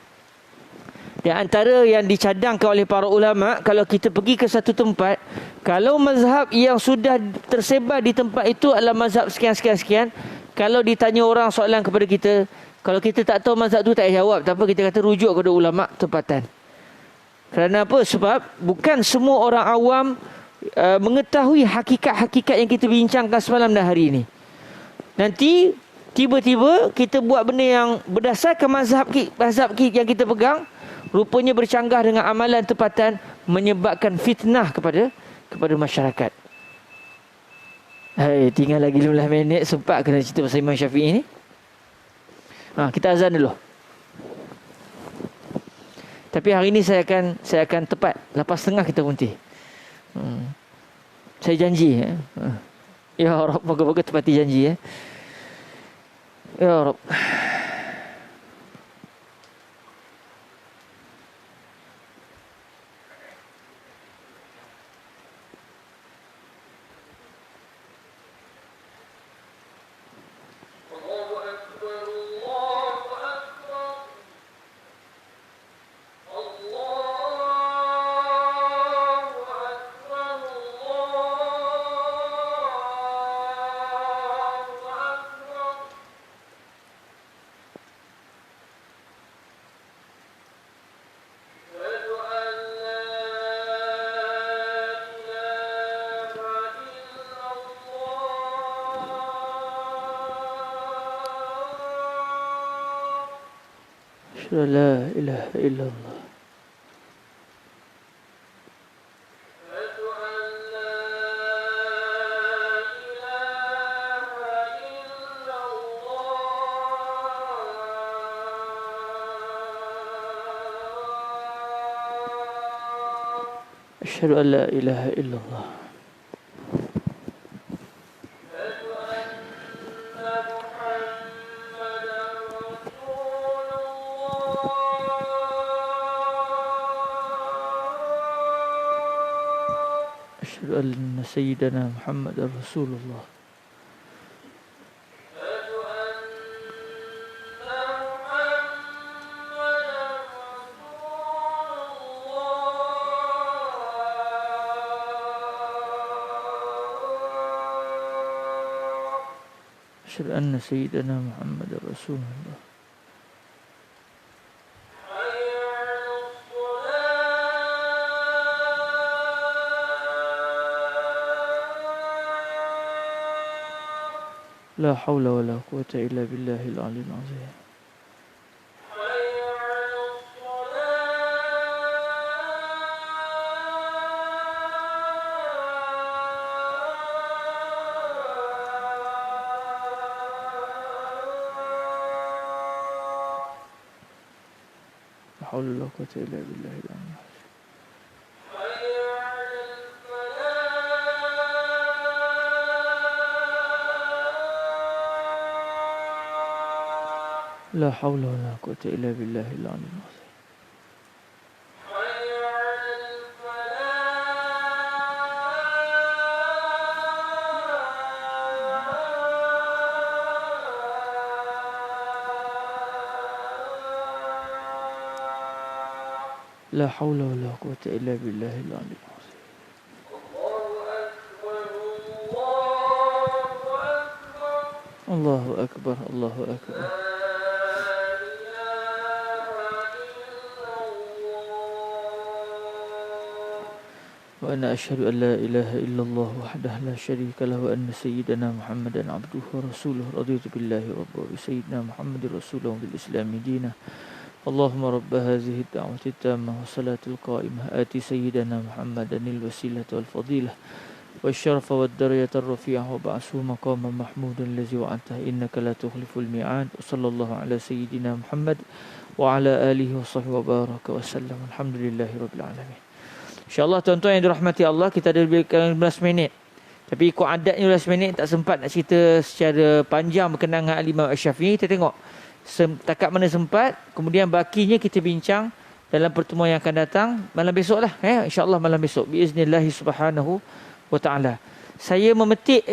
Di antara yang dicadangkan oleh para ulama, kalau kita pergi ke satu tempat, kalau mazhab yang sudah tersebar di tempat itu adalah mazhab sekian-sekian-sekian, kalau ditanya orang soalan kepada kita, kalau kita tak tahu mazhab tu, tak payah jawab. Tak apa, kita kata rujuk kepada ulama tempatan. Kerana apa? Sebab bukan semua orang awam mengetahui hakikat-hakikat yang kita bincangkan semalam dan hari ini. Nanti tiba-tiba kita buat benda yang berdasarkan mazhab yang kita pegang, rupanya bercanggah dengan amalan tempatan, menyebabkan fitnah kepada masyarakat. Tinggal lagi 15 minit, sempat kena cerita pasal Imam Syafi'i ni. Kita azan dulu. Tapi hari ini saya akan tepat 8.30 kita berhenti. Saya janji. Ya Rabb, moga-moga tepati janji. Ya Rabb. La ilaha illallah. Asyhadu an la ilaha illallah. أشهد أن سيدنا محمد رسول الله. أشهد أن سيدنا محمد رسول الله. لا حول ولا قوة إلا بالله العلي العظيم. لا حول ولا قوة إلا بالله العلي العظيم. لا حول ولا قوة إلا بالله العلي العظيم. لا حول ولا قوة إلا بالله العلي العظيم. الله أكبر الله أكبر. وأنا أشهد أن لا إله إلا الله وحده لا شريك له وأن سيدنا محمدا عبده ورسوله. رضيت بالله ربا وبسيدنا محمد رسوله وبالإسلام دينا. اللهم رب هذه الدعوة التامة والصلاة القائمة آتي سيدنا محمدا الوسيلة والفضيلة والشرف والدرجة الرفيعة وابعثه مقاما محمودا الذي وعدته إنك لا تخلف الميعاد. وصلى الله على سيدنا محمد وعلى آله وصحبه وبارك وسلم. الحمد لله رب العالمين. InsyaAllah tuan-tuan yang dirahmati Allah, kita ada lebih kurang 15 minit. Tapi ikut adatnya 15 minit tak sempat nak cerita secara panjang berkenaan dengan Al-Imam Asy-Syafi'i. Kita tengok takat mana sempat. Kemudian bakinya kita bincang dalam pertemuan yang akan datang malam besok lah. InsyaAllah malam besok. Biiznillahi subhanahu wa ta'ala. Saya memetik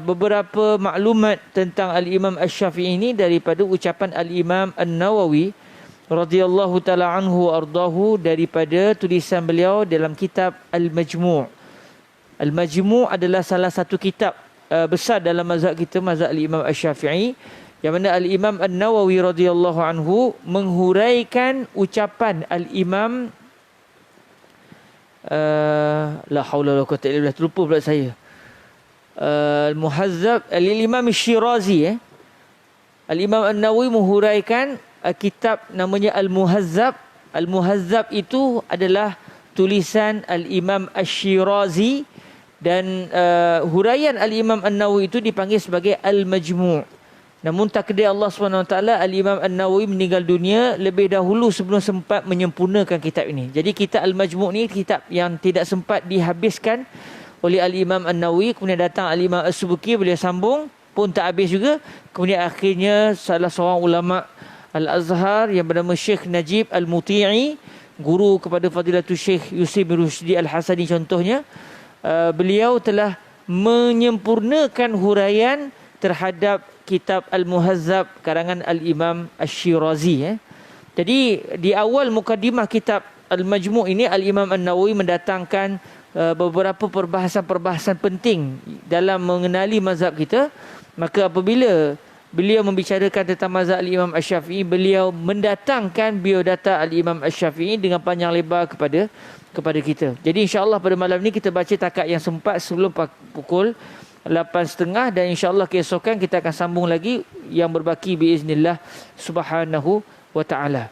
beberapa maklumat tentang Al-Imam Asy-Syafi'i ini daripada ucapan Al-Imam An-Nawawi radhiyallahu ta'ala anhu ardahu, daripada tulisan beliau dalam kitab Al-Majmu'. Al-Majmu' adalah salah satu kitab besar dalam mazhab kita, mazhab Al-Imam Asy-Syafi'i, yang mana Al-Imam An-Nawawi radhiyallahu anhu menghuraikan ucapan Al-Imam la haula wala quwwata illa billah, terlupa pula saya, Al-Muhazzab Al-Imam Syirazi. Al-Imam An-Nawawi menghuraikan kitab namanya Al-Muhazzab. Al-Muhazzab itu adalah tulisan Al-Imam Asy-Syirazi, dan huraian Al-Imam An-Nawawi itu dipanggil sebagai Al-Majmu'. Namun takdir Allah SWT, Al-Imam An-Nawawi meninggal dunia lebih dahulu sebelum sempat menyempurnakan kitab ini. Jadi kitab Al-Majmu' ni kitab yang tidak sempat dihabiskan oleh Al-Imam An-Nawawi. Kemudian datang Al-Imam As-Subki, beliau sambung pun tak habis juga. Kemudian akhirnya salah seorang ulama Al-Azhar yang bernama Syekh Najib Al-Muti'i, guru kepada Fadilatul Syekh Yusuf bin Rushdi Al-Hasani contohnya, beliau telah menyempurnakan huraian terhadap kitab Al-Muhazzab karangan Al-Imam Asy-Syirazi. Jadi di awal mukadimah kitab Al-Majmu' ini, Al-Imam An-Nawawi mendatangkan beberapa perbahasan-perbahasan penting dalam mengenali mazhab kita. Maka apabila beliau membicarakan tentang mazhab Al-Imam Asy-Syafi'i, beliau mendatangkan biodata Al-Imam Asy-Syafi'i dengan panjang lebar kepada kita. Jadi insya-Allah pada malam ni kita baca takat yang sempat sebelum pukul 8.30, dan insya-Allah keesokan kita akan sambung lagi yang berbaki biiznillah subhanahu wa ta'ala.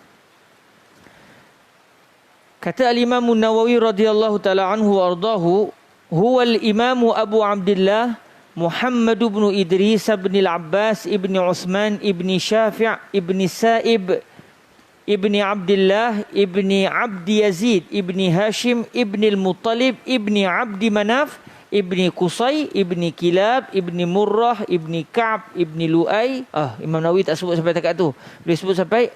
Kata Al-Imam An-Nawawi radhiyallahu ta'ala anhu wa ardahu, huwa al-Imam Abu Abdullah Muhammad bin Idris bin Al-Abbas ibn Uthman ibn Syafi' ibn Sa'ib ibn Abdullah ibn Abdi Yazid ibn Hashim ibn Al-Muttalib ibn Abdi Manaf ibni Qusay, ibni Kilab, ibni Murrah, ibni Ka'ab, ibni Lu'ay. Imam Nawawi tak sebut sampai dekat tu. Dia sebut sampai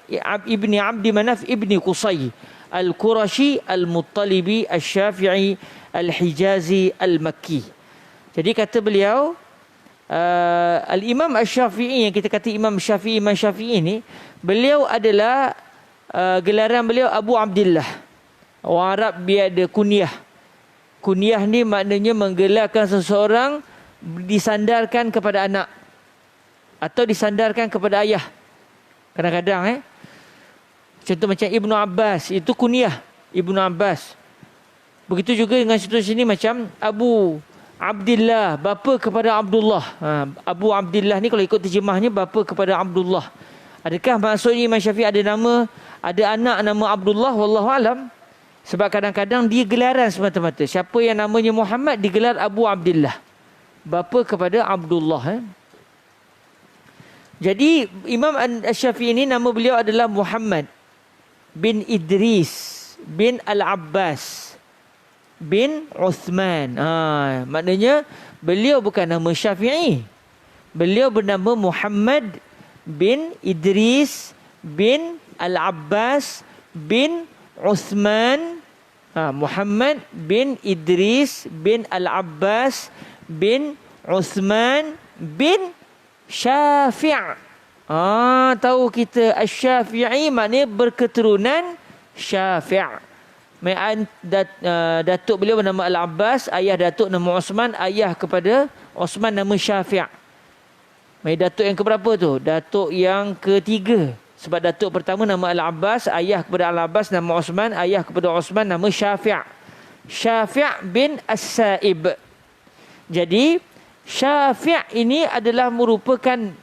ibni Abdi Manaf, ibni Qusay, Al-Qurashi, Al-Muttalibi, Al-Syafi'i, Al-Hijazi, Al-Makki. Jadi kata beliau, Al-Imam Asy-Syafi'i, yang kita kata Imam Syafi'i ni, beliau adalah gelaran beliau Abu Abdullah. Orang Arab dia ada kunyah. Kunyah ni maknanya menggelarkan seseorang disandarkan kepada anak atau disandarkan kepada ayah. Kadang-kadang contoh macam Ibnu Abbas, itu kunyah Ibnu Abbas. Begitu juga dengan situasi ini macam Abu Abdullah, bapa kepada Abdullah. Abu Abdullah ni kalau ikut terjemahnya bapa kepada Abdullah. Adakah maksudnya Imam Syafi'i ada anak nama Abdullah? Wallahu alam. Sebab kadang-kadang dia gelaran semata-mata. Siapa yang namanya Muhammad digelar Abu Abdullah, bapa kepada Abdullah. Jadi Imam Asy-Syafi'i ini nama beliau adalah Muhammad bin Idris bin Al-Abbas bin Uthman. Maknanya beliau bukan nama Syafi'i. Beliau bernama Muhammad bin Idris bin Al-Abbas bin Uthman. Muhammad bin Idris bin Al-Abbas bin Uthman bin Syafi'. Tahu kita Asy-Syafi'i maknanya berketurunan Syafi'. Datuk beliau bernama Al-Abbas, ayah datuk nama Uthman, ayah kepada Uthman nama Syafi'. Datuk yang keberapa tu? Datuk yang ketiga. Sebab datuk pertama nama Al-Abbas, ayah kepada Al-Abbas nama Uthman, ayah kepada Uthman nama Syafi'. Syafi' bin As-Sa'ib. Jadi Syafi' ini adalah merupakan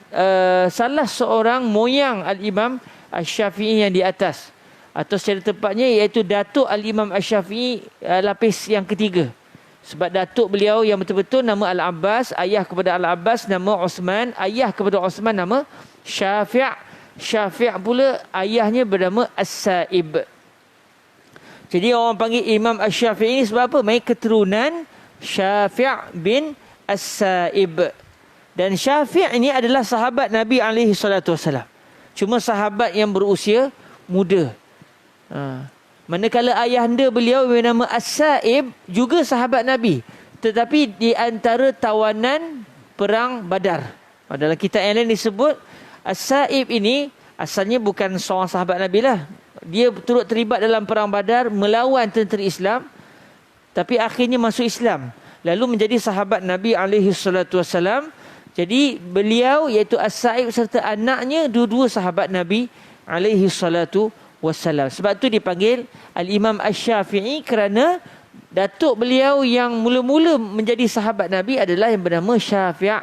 salah seorang moyang Al-Imam Asy-Syafi'i yang di atas. Atau secara tepatnya iaitu datuk Al-Imam Asy-Syafi'i lapis yang ketiga. Sebab datuk beliau yang betul-betul nama Al-Abbas, ayah kepada Al-Abbas nama Uthman, ayah kepada Uthman nama Syafi'. Syafi' pula ayahnya bernama As-Sa'ib. Jadi orang panggil Imam Asy-Syafi'i ini sebab apa? Mereka keturunan Syafi' bin As-Sa'ib. Dan Syafi' ini adalah sahabat Nabi SAW. Cuma sahabat yang berusia muda. Manakala ayahanda beliau bernama As-Sa'ib juga sahabat Nabi, tetapi di antara tawanan perang Badar. Dalam kitab yang lain disebut As-Sa'ib ini asalnya bukan seorang sahabat Nabi lah. Dia turut terlibat dalam perang Badar melawan tentera Islam, tapi akhirnya masuk Islam, lalu menjadi sahabat Nabi SAW. Jadi beliau iaitu As-Sa'ib serta anaknya dua-dua sahabat Nabi SAW. Sebab tu dipanggil Al-Imam Asy-Syafi'i, kerana datuk beliau yang mula-mula menjadi sahabat Nabi adalah yang bernama Syafi'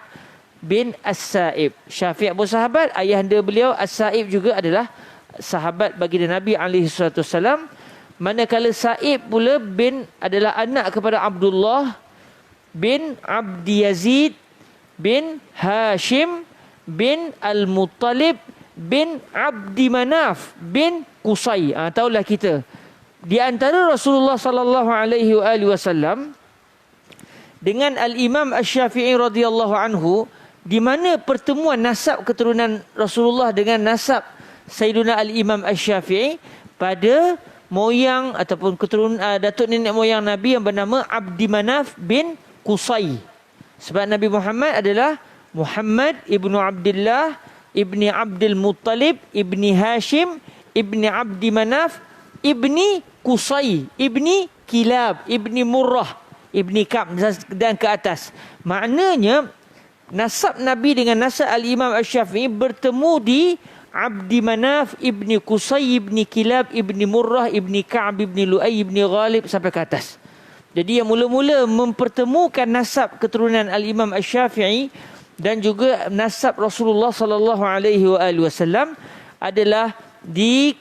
bin As-Sa'ib. Syafi' pun sahabat, ayahanda beliau As-Sa'ib juga adalah sahabat baginda Nabi SAW. Manakala Sa'ib pula bin adalah anak kepada Abdullah bin Abdi Yazid bin Hashim bin Al-Muttalib bin Abdi Manaf bin Qusay. Tahulah kita. Di antara Rasulullah sallallahu alaihi wasallam dengan Al-Imam Asy-Syafi'i radhiyallahu anhu, di mana pertemuan nasab keturunan Rasulullah dengan nasab Sayyiduna Al-Imam Asy-Syafi'i pada moyang ataupun keturunan datuk nenek moyang Nabi yang bernama Abdi Manaf bin Qusay. Sebab Nabi Muhammad adalah Muhammad ibnu Abdullah ibni Abdul Muttalib ibni Hashim ibni Abdi Manaf ibni Qusay ibni Kilab ibni Murrah ibni Ka'b dan ke atas. Maknanya nasab Nabi dengan nasab Al-Imam Asy-Syafi'i bertemu di Abdi Manaf ibni Qusay ibni Kilab ibni Murrah ibni Ka'b ibni Lu'ay ibni Ghalib sampai ke atas. Jadi yang mula-mula mempertemukan nasab keturunan Al-Imam Asy-Syafi'i dan juga nasab Rasulullah sallallahu alaihi wasallam adalah di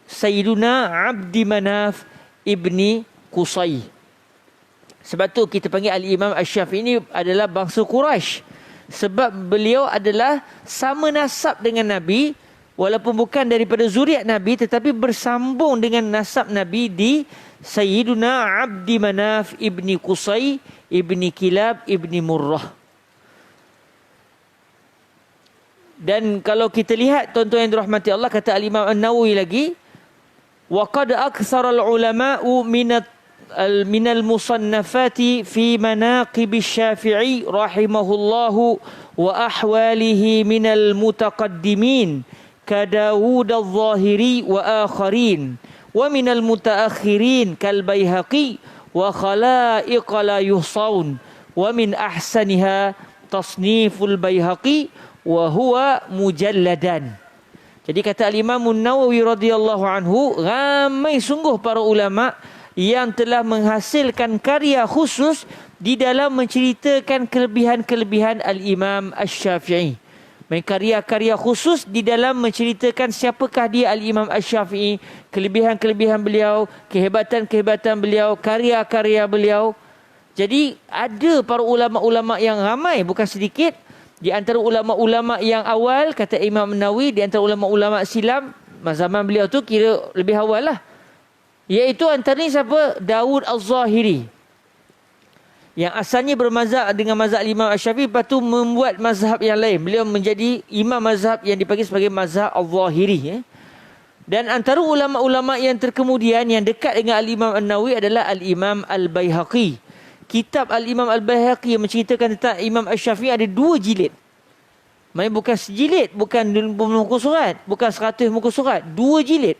Sayyiduna Abdi Manaf ibni Qusay. Sebab tu kita panggil Al-Imam Asy-Syafi'i ini adalah bangsa Quraisy. Sebab beliau adalah sama nasab dengan Nabi, walaupun bukan daripada zuriat Nabi, tetapi bersambung dengan nasab Nabi di Sayyiduna Abdi Manaf ibni Qusay ibni Kilab ibni Murrah. Dan kalau kita lihat tuan-tuan yang dirahmati Allah, kata Al-Imam An-Nawawi lagi, wa qad aktsara al-ulama'u minal musannafati fi manaqib asy-Syafi'i rahimahullahu wa ahwalihi minal mutaqaddimin ka Dawud al-Zahiri wa akharin wa minal mutaakhirin kal Baihaqi wa khalaiq la yuhsaun wa min ahsaniha tasniful Baihaqi wa huwa mujalladan. Jadi kata Al-Imam An-Nawawi radhiyallahu anhu, ramai sungguh para ulama yang telah menghasilkan karya khusus di dalam menceritakan kelebihan-kelebihan Al-Imam Asy-Syafi'i. Karya-karya khusus di dalam menceritakan siapakah dia Al-Imam Asy-Syafi'i, kelebihan-kelebihan beliau, kehebatan-kehebatan beliau, karya-karya beliau. Jadi ada para ulama-ulama yang ramai, bukan sedikit. Di antara ulama-ulama yang awal, kata Imam Nawawi, di antara ulama-ulama silam, zaman beliau tu kira lebih awal lah. Iaitu antara ni siapa? Dawud al-Zahiri. Yang asalnya bermazhab dengan mazhab Imam Asy-Syafi'i, lepas tu membuat mazhab yang lain. Beliau menjadi imam mazhab yang dipanggil sebagai mazhab al-Zahiri. Dan antara ulama-ulama yang terkemudian yang dekat dengan Al-Imam An-Nawawi adalah Al-Imam Al-Baihaqi. Kitab Al-Imam Al-Baihaqi yang menceritakan tentang Imam Asy-Syafi'i ada 2 jilid. Maksudnya bukan sejilid, bukan 50 muka surat, bukan 100 muka surat, 2 jilid.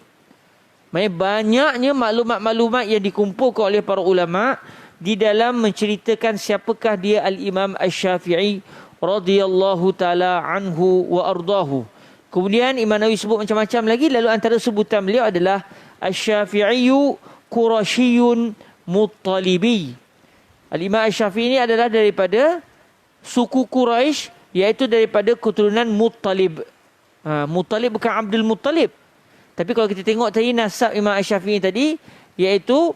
Maksudnya banyaknya maklumat-maklumat yang dikumpulkan oleh para ulama di dalam menceritakan siapakah dia Al-Imam Asy-Syafi'i radhiyallahu taala anhu wa ardahu. Kemudian Imam Nawawi sebut macam-macam lagi, lalu antara sebutan beliau adalah Asy-Syafi'iyyu Qurasyiyyun Muttalibi. Al-Imam Asy-Syafi'i ini adalah daripada suku Quraisy, iaitu daripada keturunan Muttalib. Muttalib bukan Abdul Muttalib. Tapi kalau kita tengok tadi nasab Imam Asy-Syafi'i tadi, iaitu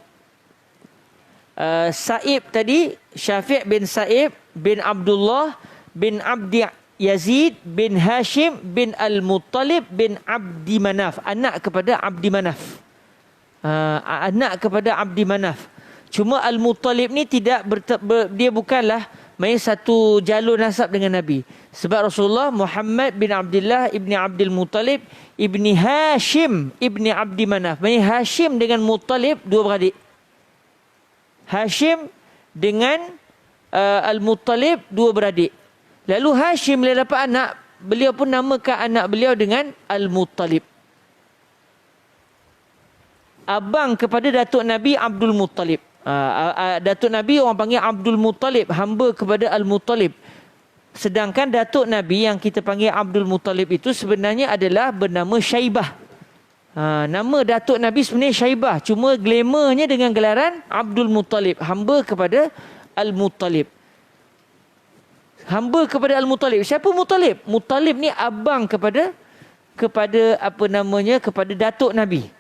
Sa'ib tadi, Syafi' bin Sa'ib bin Abdullah bin Abdi Yazid bin Hashim bin Al-Muttalib bin Abdi Manaf. Anak kepada Abdi Manaf. Anak kepada Abdi Manaf. Cuma Al-Muttalib ni tidak dia bukanlah main satu jalur nasab dengan Nabi. Sebab Rasulullah Muhammad bin Abdullah ibni Abdul Muttalib ibni Hashim ibni Abdi Manaf. Main Hashim dengan Muttalib 2 beradik. Hashim dengan Al-Muttalib 2 beradik. Lalu Hashim bila dapat anak, beliau pun namakan anak beliau dengan Al-Muttalib. Abang kepada Datuk Nabi Abdul Muttalib. Datuk Nabi orang panggil Abdul Muttalib, hamba kepada Al-Muttalib. Sedangkan Datuk Nabi yang kita panggil Abdul Muttalib itu sebenarnya adalah bernama Syaibah. Nama Datuk Nabi sebenarnya Syaibah, cuma glamournya dengan gelaran Abdul Muttalib, hamba kepada Al-Muttalib. Hamba kepada Al-Muttalib. Siapa Muttalib? Muttalib ni abang kepada apa namanya, kepada Datuk Nabi.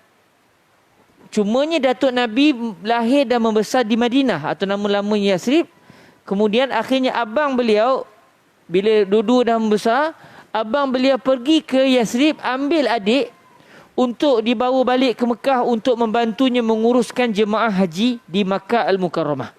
Cumanya Datuk Nabi lahir dan membesar di Madinah atau nama lamanya Yasrib. Kemudian akhirnya abang beliau bila dua-dua dah membesar, abang beliau pergi ke Yasrib ambil adik untuk dibawa balik ke Mekah untuk membantunya menguruskan jemaah haji di Makkah Al-Mukarramah.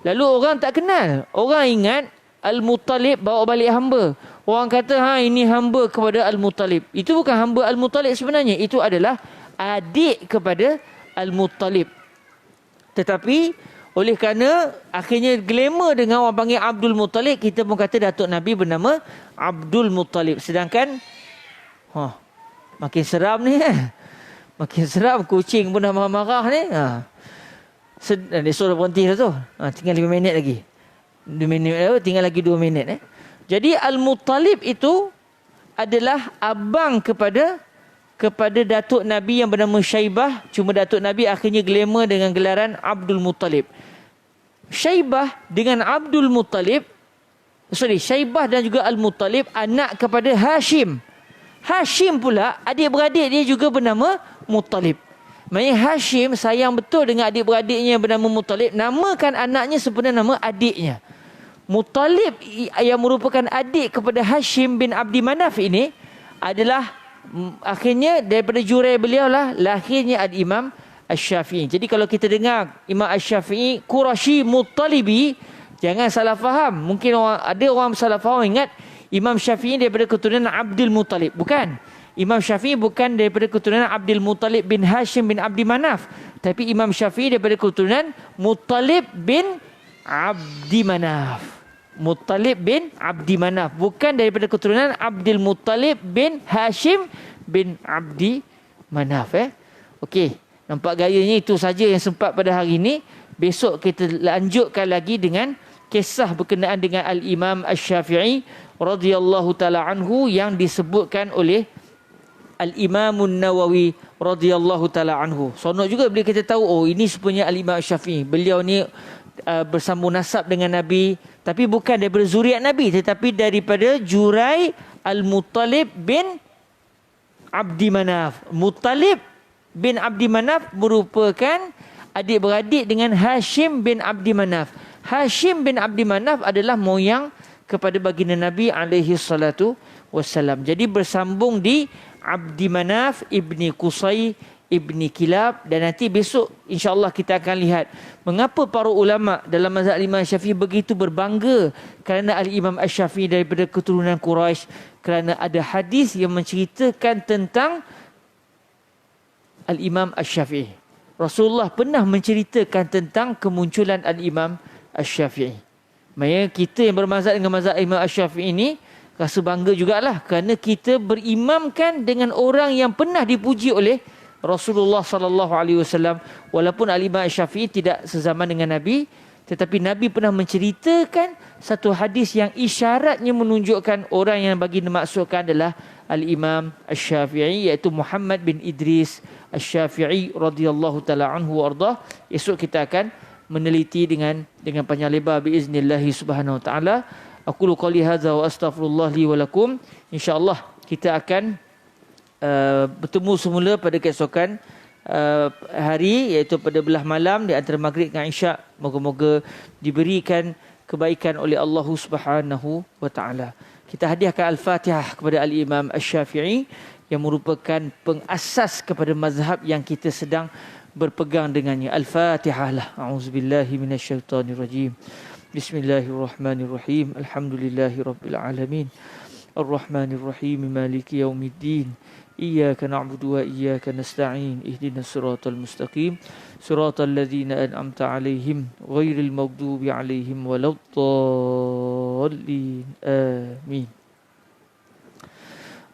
Lalu orang tak kenal. Orang ingat Al-Muttalib bawa balik hamba. Orang kata, ini hamba kepada Al-Muttalib. Itu bukan hamba Al-Muttalib sebenarnya. Itu adalah adik kepada Al-Muttalib. Tetapi oleh kerana akhirnya glamour dengan orang panggil Abdul Muttalib, kita pun kata Datuk Nabi bernama Abdul Muttalib. Sedangkan makin seram ni makin seram, kucing pun dah marah-marah ni. Dia suruh berhenti dah tu. Tinggal 5 minit lagi. 2 minit tinggal lagi 2 minit. Jadi Al-Muttalib itu adalah abang kepada Datuk Nabi yang bernama Syaibah. Cuma Datuk Nabi akhirnya glamour dengan gelaran Abdul Muttalib. Syaibah dengan Abdul Muttalib, Syaibah dan juga Al-Muttalib anak kepada Hashim. Hashim pula adik-beradik dia juga bernama Muttalib. Maksudnya Hashim sayang betul dengan adik-beradiknya yang bernama Muttalib. Namakan anaknya sebenarnya nama adiknya. Muttalib yang merupakan adik kepada Hashim bin Abdi Manaf ini adalah akhirnya daripada jurai beliau lah lahirnya Al-Imam Asy-Syafi'i. Jadi kalau kita dengar Imam Asy-Syafi'i Qurashi Muttalibi, jangan salah faham. Mungkin ada orang salah faham ingat Imam Syafi'i daripada keturunan Abdul Muttalib. Bukan. Imam Syafi'i bukan daripada keturunan Abdul Muttalib bin Hashim bin Abdi Manaf. Tapi Imam Syafi'i daripada keturunan Muttalib bin Abdi Manaf. Muttalib bin Abdi Manaf. Bukan daripada keturunan Abdul Muttalib bin Hashim bin Abdi Manaf. Okey. Nampak gayanya itu saja yang sempat pada hari ini. Besok kita lanjutkan lagi dengan kisah berkenaan dengan Al-Imam Asy-Syafi'i radhiyallahu taala anhu yang disebutkan oleh Al-Imam Nawawi radhiyallahu taala anhu. Sonok juga bila kita tahu ini sebenarnya Al-Imam Asy-Syafi'i. Beliau ni bersambung nasab dengan Nabi, tapi bukan daripada zuriat Nabi, tetapi daripada jurai Al-Muttalib bin Abdi Manaf. Muttalib bin Abdi Manaf merupakan adik-beradik dengan Hashim bin Abdi Manaf. Hashim bin Abdi Manaf adalah moyang kepada baginda Nabi alaihi salatu wassalam. Jadi bersambung di Abdi Manaf ibni Qusay ibni Kilab. Dan nanti besok insya-Allah kita akan lihat mengapa para ulama dalam mazhab Imam Syafi'i begitu berbangga kerana Al-Imam Asy-Syafi'i daripada keturunan Quraisy, kerana ada hadis yang menceritakan tentang Al-Imam Asy-Syafi'i. Rasulullah pernah menceritakan tentang kemunculan Al-Imam Asy-Syafi'i. Maksudnya kita yang bermazhab dengan mazhab Imam Asy-Syafi'i ini rasa bangga jugalah kerana kita berimamkan dengan orang yang pernah dipuji oleh Rasulullah sallallahu alaihi wasallam. Walaupun Al-Imam Asy-Syafi'i tidak sezaman dengan Nabi, tetapi Nabi pernah menceritakan satu hadis yang isyaratnya menunjukkan orang yang bagi dimaksudkan adalah Al-Imam Asy-Syafi'i, iaitu Muhammad bin Idris Asy-Syafi'i radhiyallahu taala anhu wardah. Esok kita akan meneliti dengan panjang lebar biiznillah subhanahu wa taala. Aqulu qouli hadza wa astaghfirullah li wa lakum. Insyaallah kita akan bertemu semula pada keesokan hari, iaitu pada belah malam di antara maghrib dan isyak. Moga-moga diberikan kebaikan oleh Allah Subhanahu wa taala. Kita hadiahkan Al-Fatihah kepada Al-Imam Asy-Syafi'i yang merupakan pengasas kepada mazhab yang kita sedang berpegang dengannya. Al-Fatihah lah. A'udzubillahi minasyaitonirrajim. Bismillahirrahmanirrahim. Alhamdulillahirabbil alamin. Ar-Rahmanirrahim. Maliki yaumiddin. Iyyaka na'budu wa iyyaka nasta'in. Ihdinas siratal mustaqim. Siratal ladzina an'amta 'alaihim ghairil maghdubi 'alaihim waladdallin. Amin.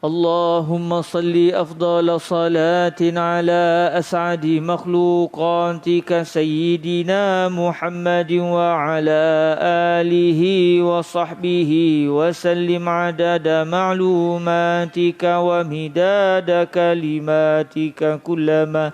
اللهم صل أفضل صلاة على أسعد مخلوقاتك سيدنا محمد وعلى آله وصحبه وسلم عدد معلوماتك ومداد كلماتك كلما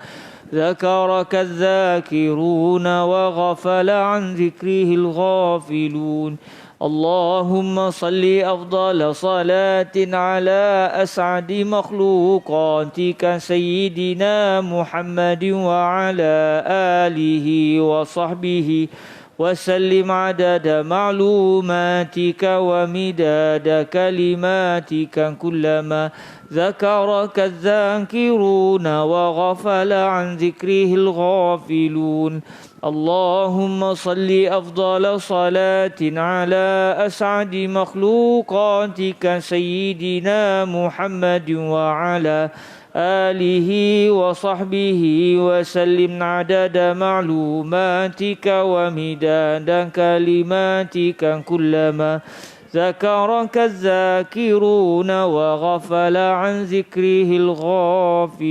ذكرك الذاكرون وغفل عن ذكره الغافلون. اللهم صل أفضل صلاة على أسعد مخلوقاتك سيدنا محمد وعلى آله وصحبه وسلم عدد معلوماتك ومداد كلماتك كلما ذكرك الذاكرون وغفل عن ذكره الغافلون اللهم صل أفضل صلاة على أسعد مخلوقاتك سيدنا محمد وعلى آله وصحبه وسلم عدد معلوماتك ومداد كلماتك كلما ذكرك الذاكرون وغفل عن ذكره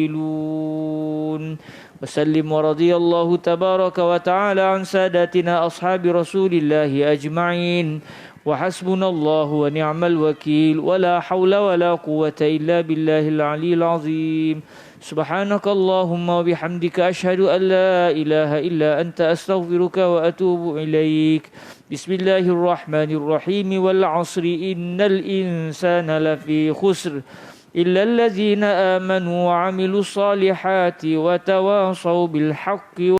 الغافلون وسلم ورضي الله تبارك وتعالى عن سادتنا أصحاب رسول الله أجمعين وحسبنا الله ونعم الوكيل ولا حول ولا قوة إلا بالله العلي العظيم سبحانك اللهم وبحمدك أشهد أن لا إله إلا أنت أستغفرك وأتوب إليك بسم الله الرحمن الرحيم والعصر إن الإنسان لفي خسر إلا الذين آمنوا وعملوا الصالحات وتواصوا بالحق